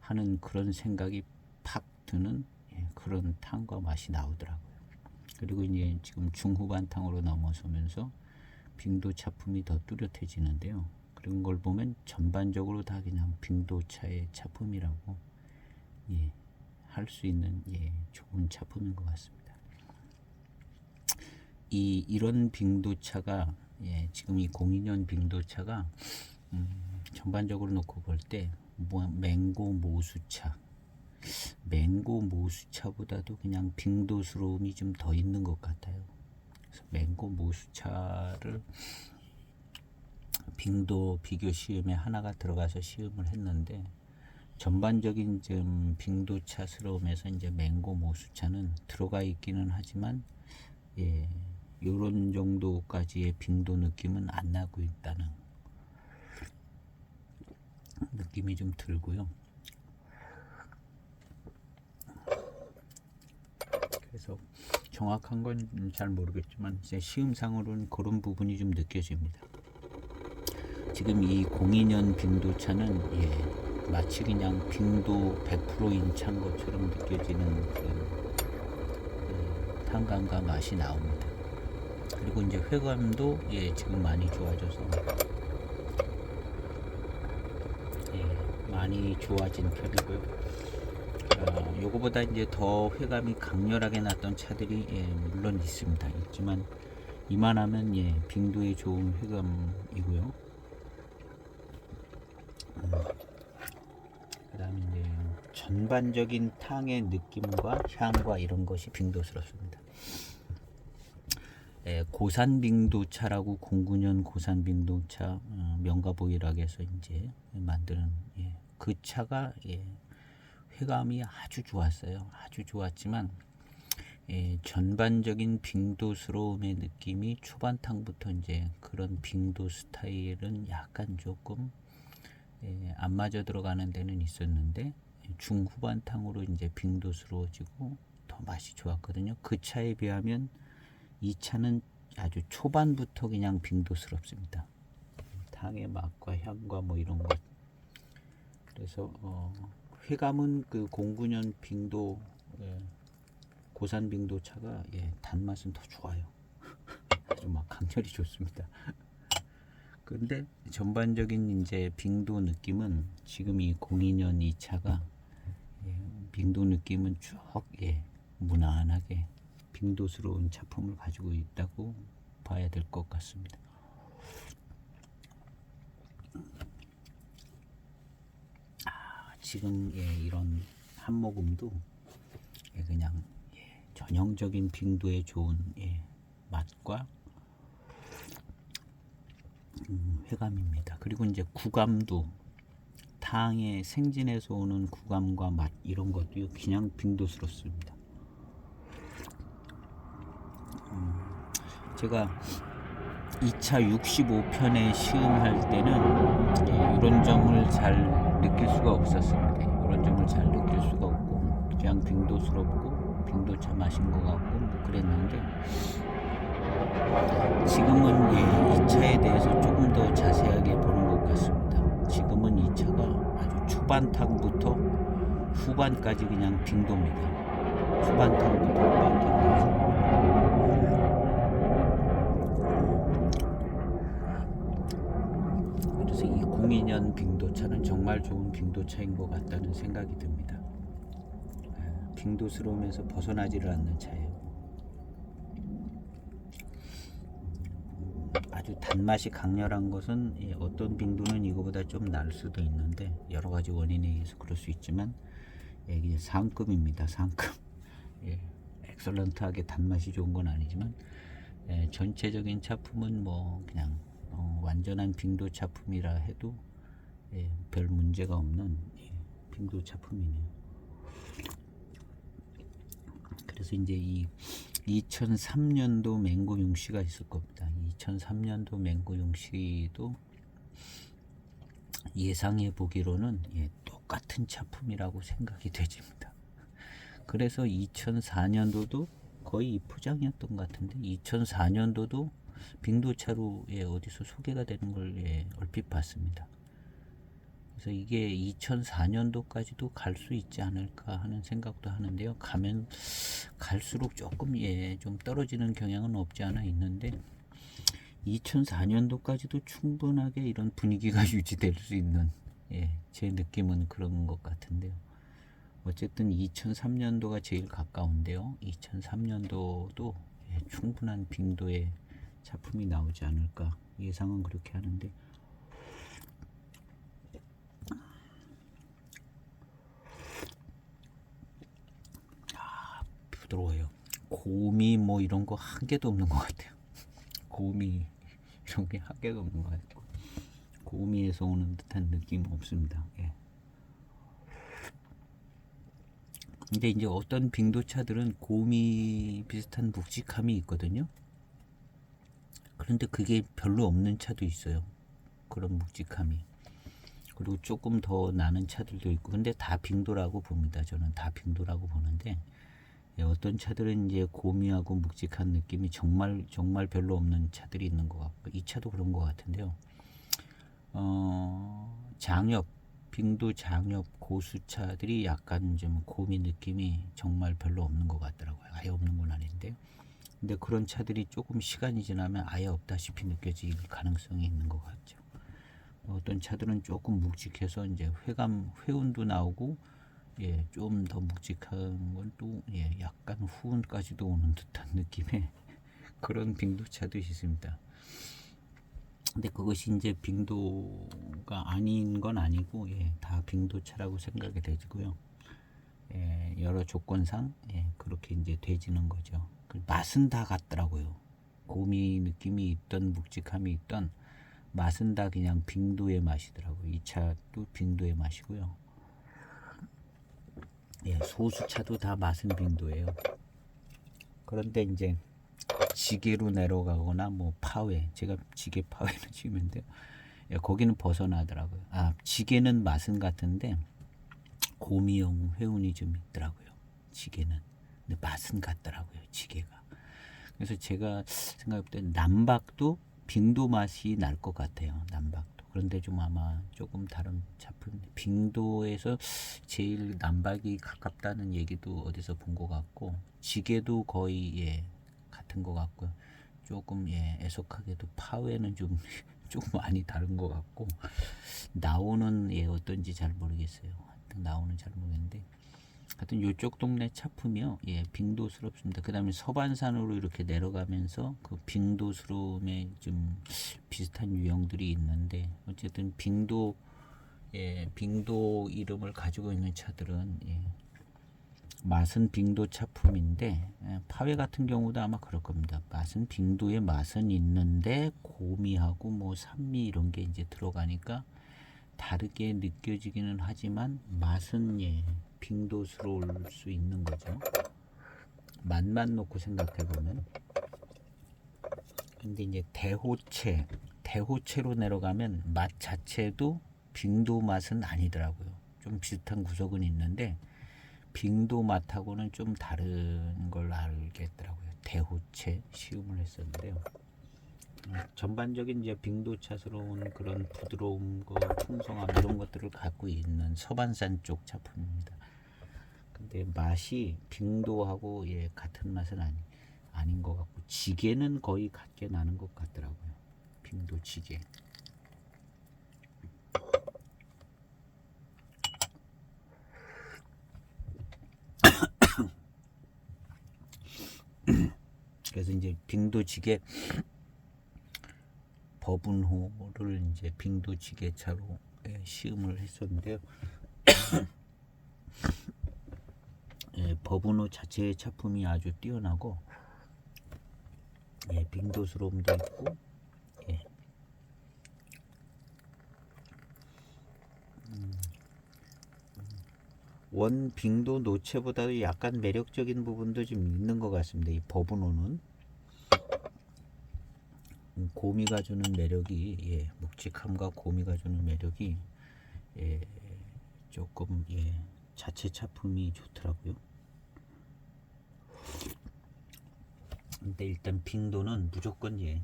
하는 그런 생각이 팍 드는 예, 그런 탕과 맛이 나오더라고요. 그리고 이제 지금 중후반탕으로 넘어서면서 빙도차품이 더 뚜렷해지는데요. 그런 걸 보면 전반적으로 다 그냥 빙도차의 차품이라고 예, 할 수 있는 예, 좋은 차품인 것 같습니다. 이런 빙도차가 예, 지금 이 02년 빙도차가 전반적으로 놓고 볼 때 맹고 모수차, 맹고 모수차보다도 그냥 빙도스러움이 좀 더 있는 것 같아요. 그래서 맹고 모수차를 빙도 비교 시음에 하나가 들어가서 시음을 했는데, 전반적인 좀 빙도차스러움에서 이제 맹고 모수차는 들어가 있기는 하지만 예, 요런 정도까지의 빙도 느낌은 안 나고 있다는 느낌이 좀 들고요. 그래서 정확한 건 잘 모르겠지만 이제 시음상으로는 그런 부분이 좀 느껴집니다. 지금 이 02년 빙도차는 예, 마치 그냥 빙도 100%인 차인 것처럼 느껴지는 그 탄감과 맛이 나옵니다. 그리고 이제 회감도 예, 지금 많이 좋아져서 예, 많이 좋아진 편이고요. 요거보다 이제 더 회감이 강렬하게 났던 차들이 예, 물론 있지만 이만하면 예, 빙도에 좋은 회감이고요. 그 다음에 이제 전반적인 탕의 느낌과 향과 이런 것이 빙도스럽습니다. 예, 고산빙도차라고 09년 고산빙도차 명가보일학에서 이제 만드는 예, 그 차가 예, 회감이 아주 좋았어요. 아주 좋았지만 예, 전반적인 빙도스러움의 느낌이 초반탕부터 이제 그런 빙도 스타일은 약간 조금 예, 안 맞아 들어가는 데는 있었는데, 중후반탕으로 이제 빙도스러워지고 더 맛이 좋았거든요. 그 차에 비하면 이 차는 아주 초반부터 그냥 빙도스럽습니다. 탕의 맛과 향과 뭐 이런 것. 그래서 회감은 그 09년 빙도 예, 고산 빙도 차가 예, 단맛은 더 좋아요. 아주 막 강렬히 좋습니다. 근데 전반적인 이제 빙도 느낌은 지금 이 02년 이 차가 예, 빙도 느낌은 쭉 예, 무난하게 빙도스러운 차품을 가지고 있다고 봐야 될 것 같습니다. 지금 이런 한 모금도 그냥 전형적인 빙도에 좋은 맛과 회감입니다. 그리고 이제 구감도 탕의 생진에서 오는 구감과 맛 이런 것도 그냥 빙도스럽습니다. 제가 2차 65편에 시음할 때는 이런 점을 잘 느낄 수가 없었습니다. 이런 점을 잘 느낄 수가 없고 그냥 빙도스럽고 빙도차 마신 것 같고 뭐 그랬는데 지금은 2차에 대해서 조금 더 자세하게 보는 것 같습니다. 지금은 2차가 아주 초반탕부터 후반까지 그냥 빙도입니다. 초반탕부터 후반탕까지. 그래서 이 02년 빙도차는 정말 좋은 빙도차인 것 같다는 생각이 듭니다. 빙도스러우면서 벗어나지를 않는 차예요. 아주 단맛이 강렬한 것은 어떤 빙도는 이거보다 좀 날 수도 있는데 여러 가지 원인에 의해서 그럴 수 있지만 이게 상급입니다. 상급. 엑설런트하게 단맛이 좋은 건 아니지만 전체적인 차품은 뭐 그냥 완전한 빙도 차품이라 해도 별 문제가 없는 빙도 차품이네요. 그래서 이제 이 2003년도 맹고 용시가 있을 겁니다. 2003년도 맹고 용시도 예상해 보기로는 똑같은 차품이라고 생각이 되집니다. 그래서 2004년도도 거의 이 포장이었던 것 같은데 2004년도도 빙도차로 어디서 소개가 되는 걸 얼핏 봤습니다. 그래서 이게 2004년도까지도 갈 수 있지 않을까 하는 생각도 하는데요. 가면 갈수록 조금 좀 떨어지는 경향은 없지 않아 있는데 2004년도까지도 충분하게 이런 분위기가 유지될 수 있는 제 느낌은 그런 것 같은데요. 어쨌든 2003년도가 제일 가까운데요. 2003년도도 충분한 빙도의 작품이 나오지 않을까 예상은 그렇게 하는데 부드러워요. 고미 뭐 이런 거 한 개도 없는 것 같아요. 고미 이런 게 한 개도 없는 것 같고 고미에서 오는 듯한 느낌 없습니다. 근데 이제 어떤 빙도차들은 고미 비슷한 묵직함이 있거든요. 그런데 그게 별로 없는 차도 있어요. 그런 묵직함이. 그리고 조금 더 나는 차들도 있고. 근데 다 빙도라고 봅니다. 저는 다 빙도라고 보는데 어떤 차들은 이제 고미하고 묵직한 느낌이 정말 별로 없는 차들이 있는 것 같고 이 차도 그런 것 같은데요. 장엽 빙도 장엽 고수차들이 약간 좀 고미 느낌이 정말 별로 없는 것 같더라고요. 아예 없는 건 아닌데 근데 그런 차들이 조금 시간이 지나면 아예 없다시피 느껴질 가능성이 있는 것 같죠. 어떤 차들은 조금 묵직해서 이제 회운도 나오고 좀 더 묵직한 건 또 약간 후운까지도 오는 듯한 느낌의 그런 빙도차도 있습니다. 근데 그것이 이제 빙도가 아닌 건 아니고 다 빙도차라고 생각이 되고요. 여러 조건상 그렇게 이제 되지는 거죠. 맛은 다 같더라고요. 고미 느낌이 있던 묵직함이 있던 맛은 다 그냥 빙도의 맛이더라고요. 이 차도 빙도의 맛이고요. 소수차도 다 맛은 빙도예요. 그런데 이제 지게로 내려가거나 뭐 파회, 제가 지게 파회를 지으면데 거기는 벗어나더라고요. 지게는 맛은 같은데 고미형 회운이 좀 있더라고요. 지게는. 근데 맛은 같더라고요. 지게가. 그래서 제가 생각할 때 남박도 빙도 맛이 날 것 같아요. 남박도. 그런데 좀 아마 조금 다른 작품 빙도에서 제일 남박이 가깝다는 얘기도 어디서 본 것 같고 지게도 거의 같은 것 같고요. 조금 애석하게도 파웨는 좀 조금 많이 다른 것 같고 나오는 어떤지 잘 모르겠어요. 하여튼 나오는 잘 모르겠는데 하여튼 요쪽 동네 차품이요. 빙도스럽습니다. 그 다음에 서반산으로 이렇게 내려가면서 그 빙도스러움에 좀 비슷한 유형들이 있는데 어쨌든 빙도 예, 빙도 이름을 가지고 있는 차들은 예, 맛은 빙도 차품인데 예, 파회 같은 경우도 아마 그럴 겁니다. 맛은 빙도의 맛은 있는데 고미하고 뭐 산미 이런 게 이제 들어가니까 다르게 느껴지기는 하지만 맛은 예, 빙도스러울 수 있는 거죠. 맛만 놓고 생각해 보면. 근데 이제 대호체로 내려가면 맛 자체도 빙도 맛은 아니더라고요. 좀 비슷한 구석은 있는데 빙도 맛하고는 좀 다른 걸 알겠더라고요. 대호체 시음을 했었는데요. 전반적인 이제 빙도차스러운 그런 부드러움, 풍성함 이런 것들을 갖고 있는 서반산 쪽 작품입니다. 근데 맛이 빙도하고 예, 같은 맛은 아닌 것 같고 지게는 거의 같게 나는 것 같더라고요. 빙도 지게. 그래서 이제 빙도 지게 버분호를 이제 빙도 지게차로 예, 시음을 했었는데요. 예, 버분호 자체의 차품이 아주 뛰어나고 예, 빙도스러움도 있고 예. 원 빙도 노체보다도 약간 매력적인 부분도 좀 있는 것 같습니다. 이 버분호는 고미가 주는 매력이 예, 묵직함과 고미가 주는 매력이 예, 조금 예, 자체 차품이 좋더라고요. 근데 일단 빙도는 무조건 예,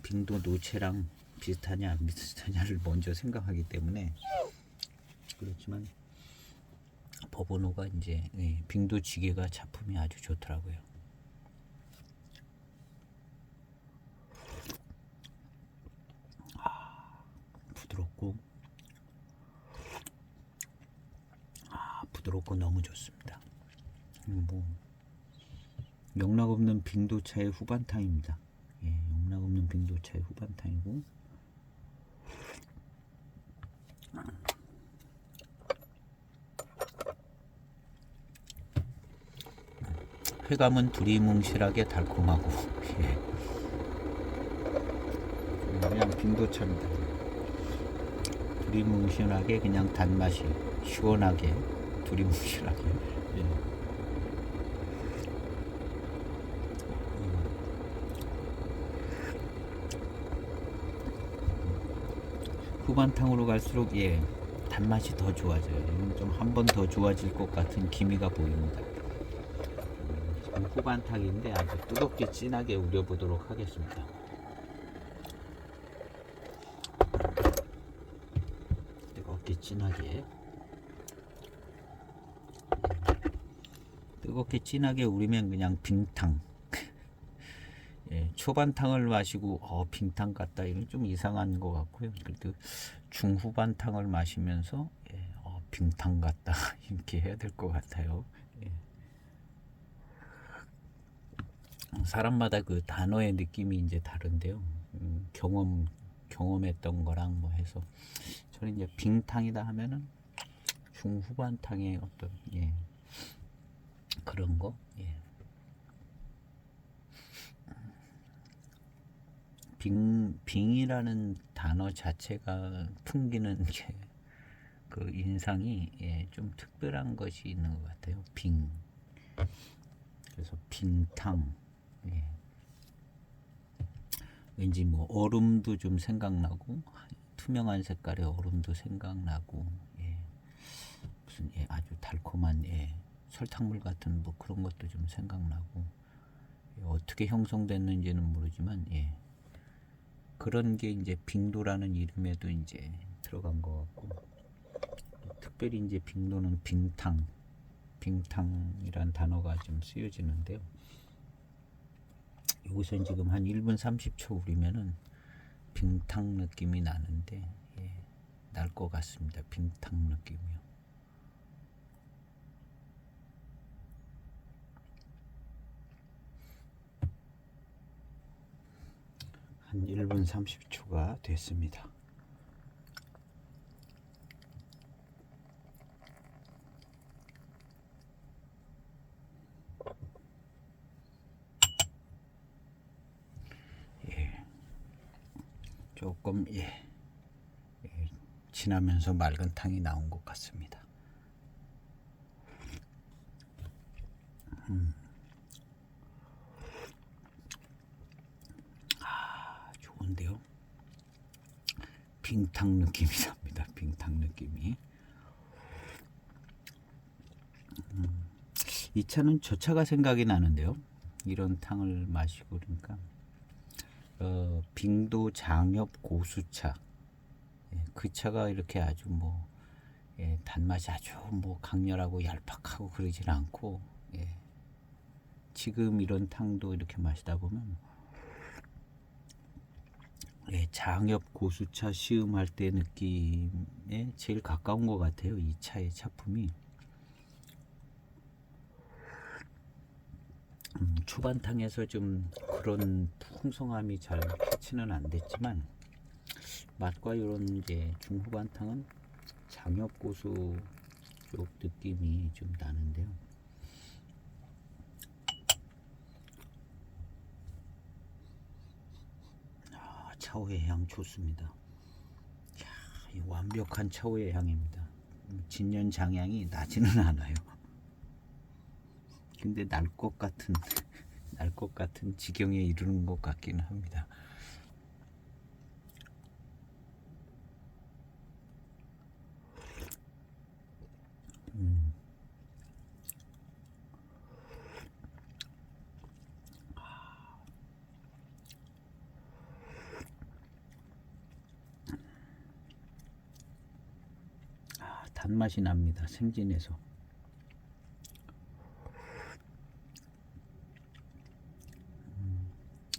빙도 노체랑 비슷하냐 안 비슷하냐를 먼저 생각하기 때문에 그렇지만 버버노가 이제 예, 빙도 지게가 작품이 아주 좋더라고요. 부드럽고 너무 좋습니다. 뭐 영락 없는 빙도차의 후반탕입니다. 예, 영락 없는 빙도차의 후반탕이고 회감은 두리뭉실하게 달콤하고 예. 그냥 빙도차입니다. 두리뭉실하게 그냥 단맛이 시원하게 두리뭉실하게 예. 후반탕으로 갈수록 예, 단맛이 더 좋아져요. 좀 한 번 더 좋아질 것 같은 기미가 보입니다. 지금 후반탕인데 아주 뜨겁게 진하게 우려보도록 하겠습니다. 뜨겁게 진하게 우리면 그냥 빙탕. 예, 초반탕을 마시고 빙탕 같다 이런 좀 이상한 것 같고요. 그래도 중후반탕을 마시면서 예, 빙탕 같다 이렇게 해야 될 것 같아요. 예. 사람마다 그 단어의 느낌이 이제 다른데요. 경험했던 거랑 뭐 해서 저는 이제 빙탕이다 하면은 중후반탕의 어떤 예, 그런 거. 예. 빙이라는 단어 자체가 풍기는 그 인상이 예, 좀 특별한 것이 있는 것 같아요. 빙. 그래서 빙탕. 예. 왠지 뭐 얼음도 좀 생각나고 투명한 색깔의 얼음도 생각나고 예. 무슨 예, 아주 달콤한 예, 설탕물 같은 뭐 그런 것도 좀 생각나고 예, 어떻게 형성됐는지는 모르지만 예. 그런 게 이제 빙도라는 이름에도 이제 들어간 것 같고 특별히 이제 빙도는 빙탕이란 단어가 좀 쓰여지는데요. 여기서 지금 한 1분 30초 우리면은 빙탕 느낌이 나는데 예, 날 것 같습니다. 빙탕 느낌이요. 한 1분 30초가 됐습니다. 조금 진하면서 맑은 탕이 나온 것 같습니다. 좋은데요. 빙탕 느낌이 납니다. 빙탕 느낌이. 이 차는 저 차가 생각이 나는데요. 이런 탕을 마시고 그러니까 빙도 장엽 고수차. 그 차가 이렇게 아주 뭐 단맛이 아주 뭐 강렬하고 얄팍하고 그러질 않고 지금 이런 탕도 이렇게 마시다 보면 장엽 고수차 시음할 때 느낌에 제일 가까운 것 같아요. 이 차의 차품이. 초반탕에서 좀 그런 풍성함이 잘 캐치는 안 됐지만 맛과 이런 이제 중후반탕은 장엽 고수 쪽 느낌이 좀 나는데요. 차오의 향 좋습니다. 이 완벽한 차오의 향입니다. 진년 장향이 나지는 않아요. 근데 날 것 같은 지경에 이르는 것 같기는 합니다. 단맛이 납니다. 생진에서.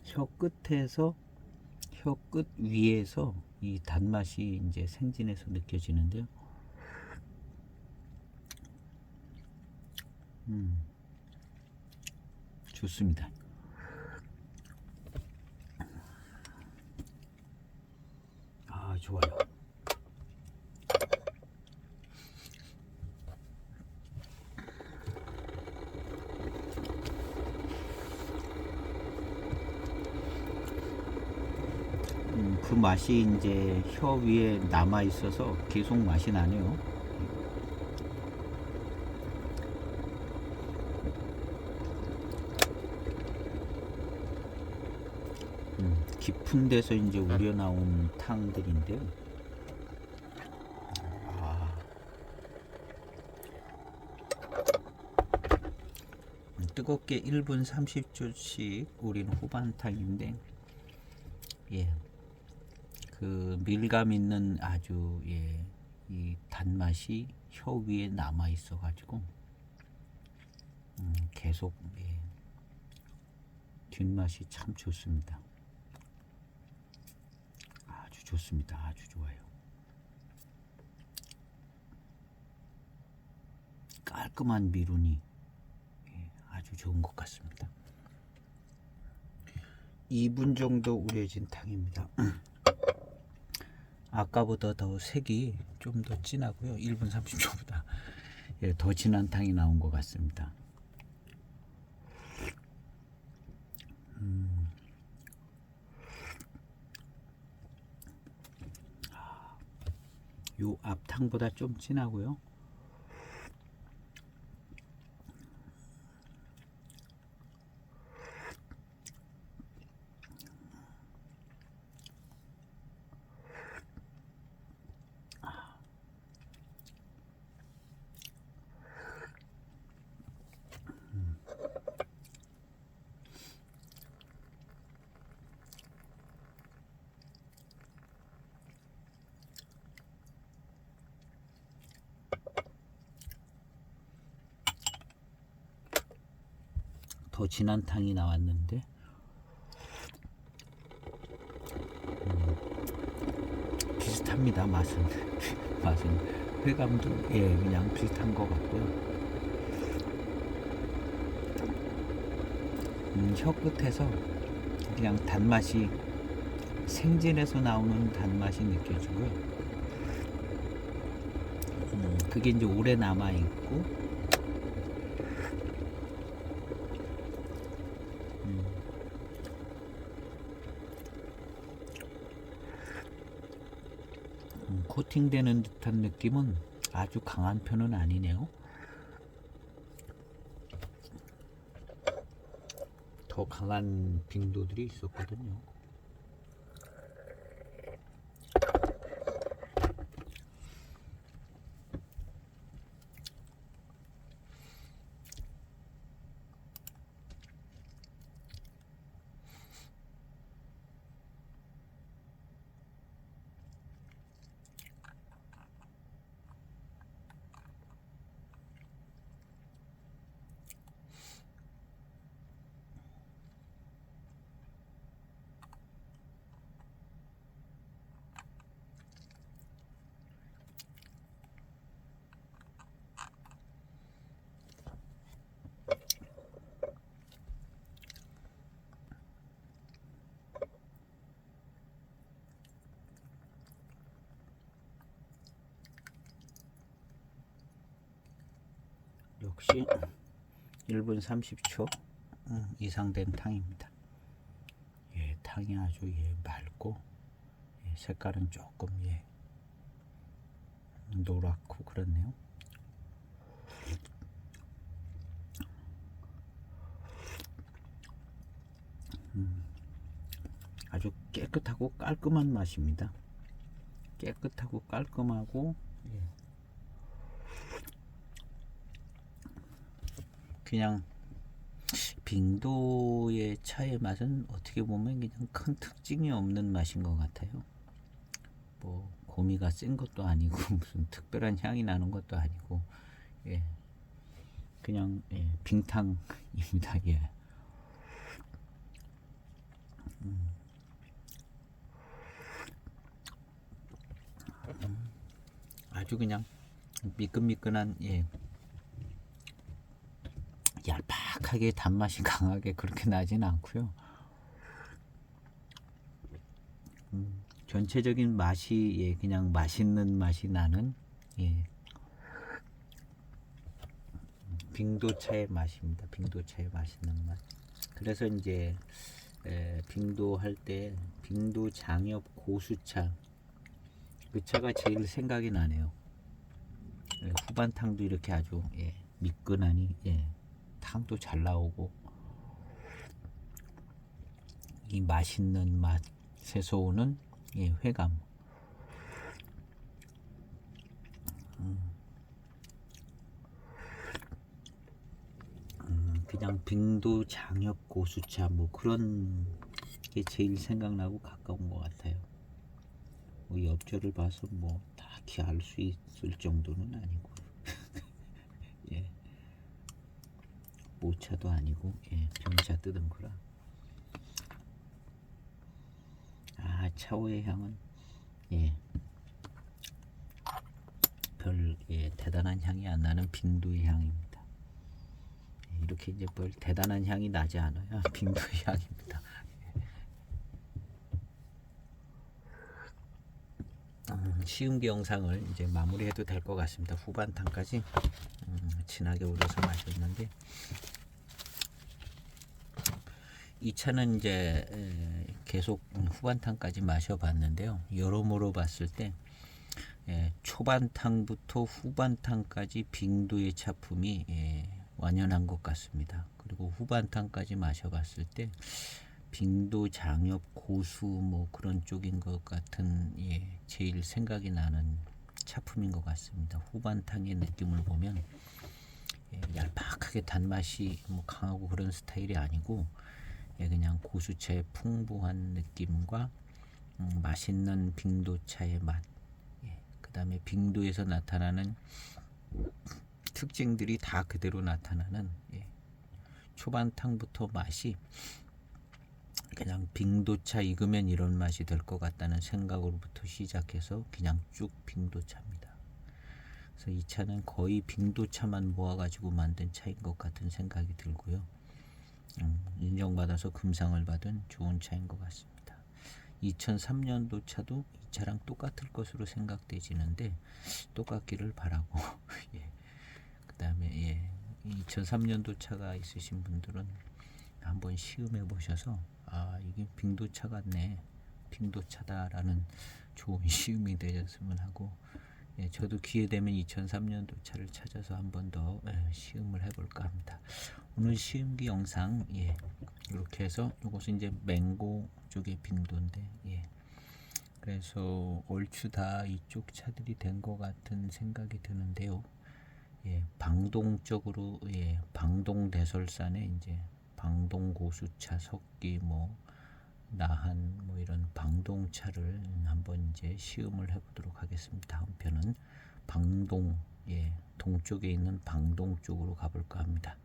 혀 끝에서 혀 끝 위에서 이 단맛이 이제 생진에서 느껴지는데요. 좋습니다. 좋아요. 그 맛이 이제 혀 위에 남아 있어서 계속 맛이 나네요. 깊은 데서 이제 우려나온 탕들인데요. 뜨겁게 1분 30초씩 우리는 후반탕인데 그 밀감 있는 아주 이 단맛이 혀 위에 남아 있어 가지고 계속 뒷맛이 참 좋습니다. 아주 좋습니다. 아주 좋아요. 깔끔한 미룬이 아주 좋은 것 같습니다. 2분 정도 우려진 탕입니다. 아까보다 더 색이 좀 더 진하고요. 1분 30초보다 더 진한 탕이 나온 것 같습니다. 요 앞탕보다 좀 진하고요. 더 진한 탕이 나왔는데 비슷합니다. 맛은 회감도 그냥 비슷한 것 같고요. 혀 끝에서 그냥 단맛이 생진에서 나오는 단맛이 느껴지고요. 그게 이제 오래 남아 있고 코팅되는 듯한 느낌은 아주 강한 편은 아니네요. 더 강한 빙도들이 있었거든요. 역시 1분 30초 이상 된 탕입니다. 예, 탕이 아주 맑고 색깔은 조금 노랗고 그렇네요. 아주 깨끗하고 깔끔한 맛입니다. 깨끗하고 깔끔하고 그냥 빙도의 차의 맛은 어떻게 보면 그냥 큰 특징이 없는 맛인 것 같아요. 뭐 고미가 센 것도 아니고 무슨 특별한 향이 나는 것도 아니고 그냥 빙탕입니다. 아주 그냥 미끈미끈한 얄팍하게 단맛이 강하게 그렇게 나진 않고요. 전체적인 맛이 그냥 맛있는 맛이 나는 빙도차의 맛입니다. 빙도차의 맛있는 맛. 그래서 이제 빙도 할 때 빙도 장엽 고수차 그 차가 제일 생각이 나네요. 후반탕도 이렇게 아주 미끈하니 탕도 잘 나오고 이 맛있는 맛에서 오는 회감. 그냥 빙도 장엽 고수차 뭐 그런 게 제일 생각나고 가까운 것 같아요. 뭐 엽조를 봐서 뭐 딱히 알 수 있을 정도는 아니고 모차도 아니고 병차 뜯은 거라. 차오의 향은 별 대단한 향이 안 나는 빙도의 향입니다. 이렇게 이제 별 대단한 향이 나지 않아요. 빙도의 향입니다. 시음기 영상을 이제 마무리해도 될 것 같습니다. 후반탕까지 진하게 우려서 마셨는데 이 차는 이제 계속 후반탕까지 마셔봤는데요. 여러모로 봤을 때 초반탕부터 후반탕까지 빙도의 차품이 완연한 것 같습니다. 그리고 후반탕까지 마셔봤을 때 빙도 장엽 고수 뭐 그런 쪽인 것 같은 제일 생각이 나는 차품인 것 같습니다. 후반탕의 느낌을 보면 얄팍하게 단맛이 뭐 강하고 그런 스타일이 아니고 그냥 고수차의 풍부한 느낌과 맛있는 빙도차의 맛, 그 다음에 빙도에서 나타나는 특징들이 다 그대로 나타나는 초반탕부터 맛이 그냥 빙도차 익으면 이런 맛이 될 것 같다는 생각으로부터 시작해서 그냥 쭉 빙도차입니다. 그래서 이 차는 거의 빙도차만 모아가지고 만든 차인 것 같은 생각이 들고요. 인정받아서 금상을 받은 좋은 차인 것 같습니다. 2003년도 차도 이 차랑 똑같을 것으로 생각되지는데 똑같기를 바라고 그 다음에 2003년도 차가 있으신 분들은 한번 시음해 보셔서 이게 빙도차 같네, 빙도차다라는 좋은 시음이 되셨으면 하고, 예, 저도 기회 되면 2003년도 차를 찾아서 한 번 더 시음을 해볼까 합니다. 오늘 시음기 영상 이렇게 해서 이것은 이제 맹고 쪽의 빙도인데, 그래서 얼추 다 이쪽 차들이 된 것 같은 생각이 드는데요. 방동 쪽으로, 방동 대설산에 이제 방동 고수차 석기 뭐 나한 뭐 이런 방동차를 한번 이제 시음을 해보도록 하겠습니다. 다음 편은 방동, 동쪽에 있는 방동 쪽으로 가볼까 합니다.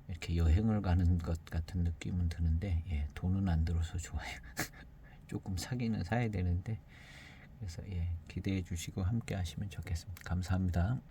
이렇게 여행을 가는 것 같은 느낌은 드는데, 돈은 안 들어서 좋아요. 조금 사기는 사야 되는데, 그래서 기대해 주시고 함께 하시면 좋겠습니다. 감사합니다.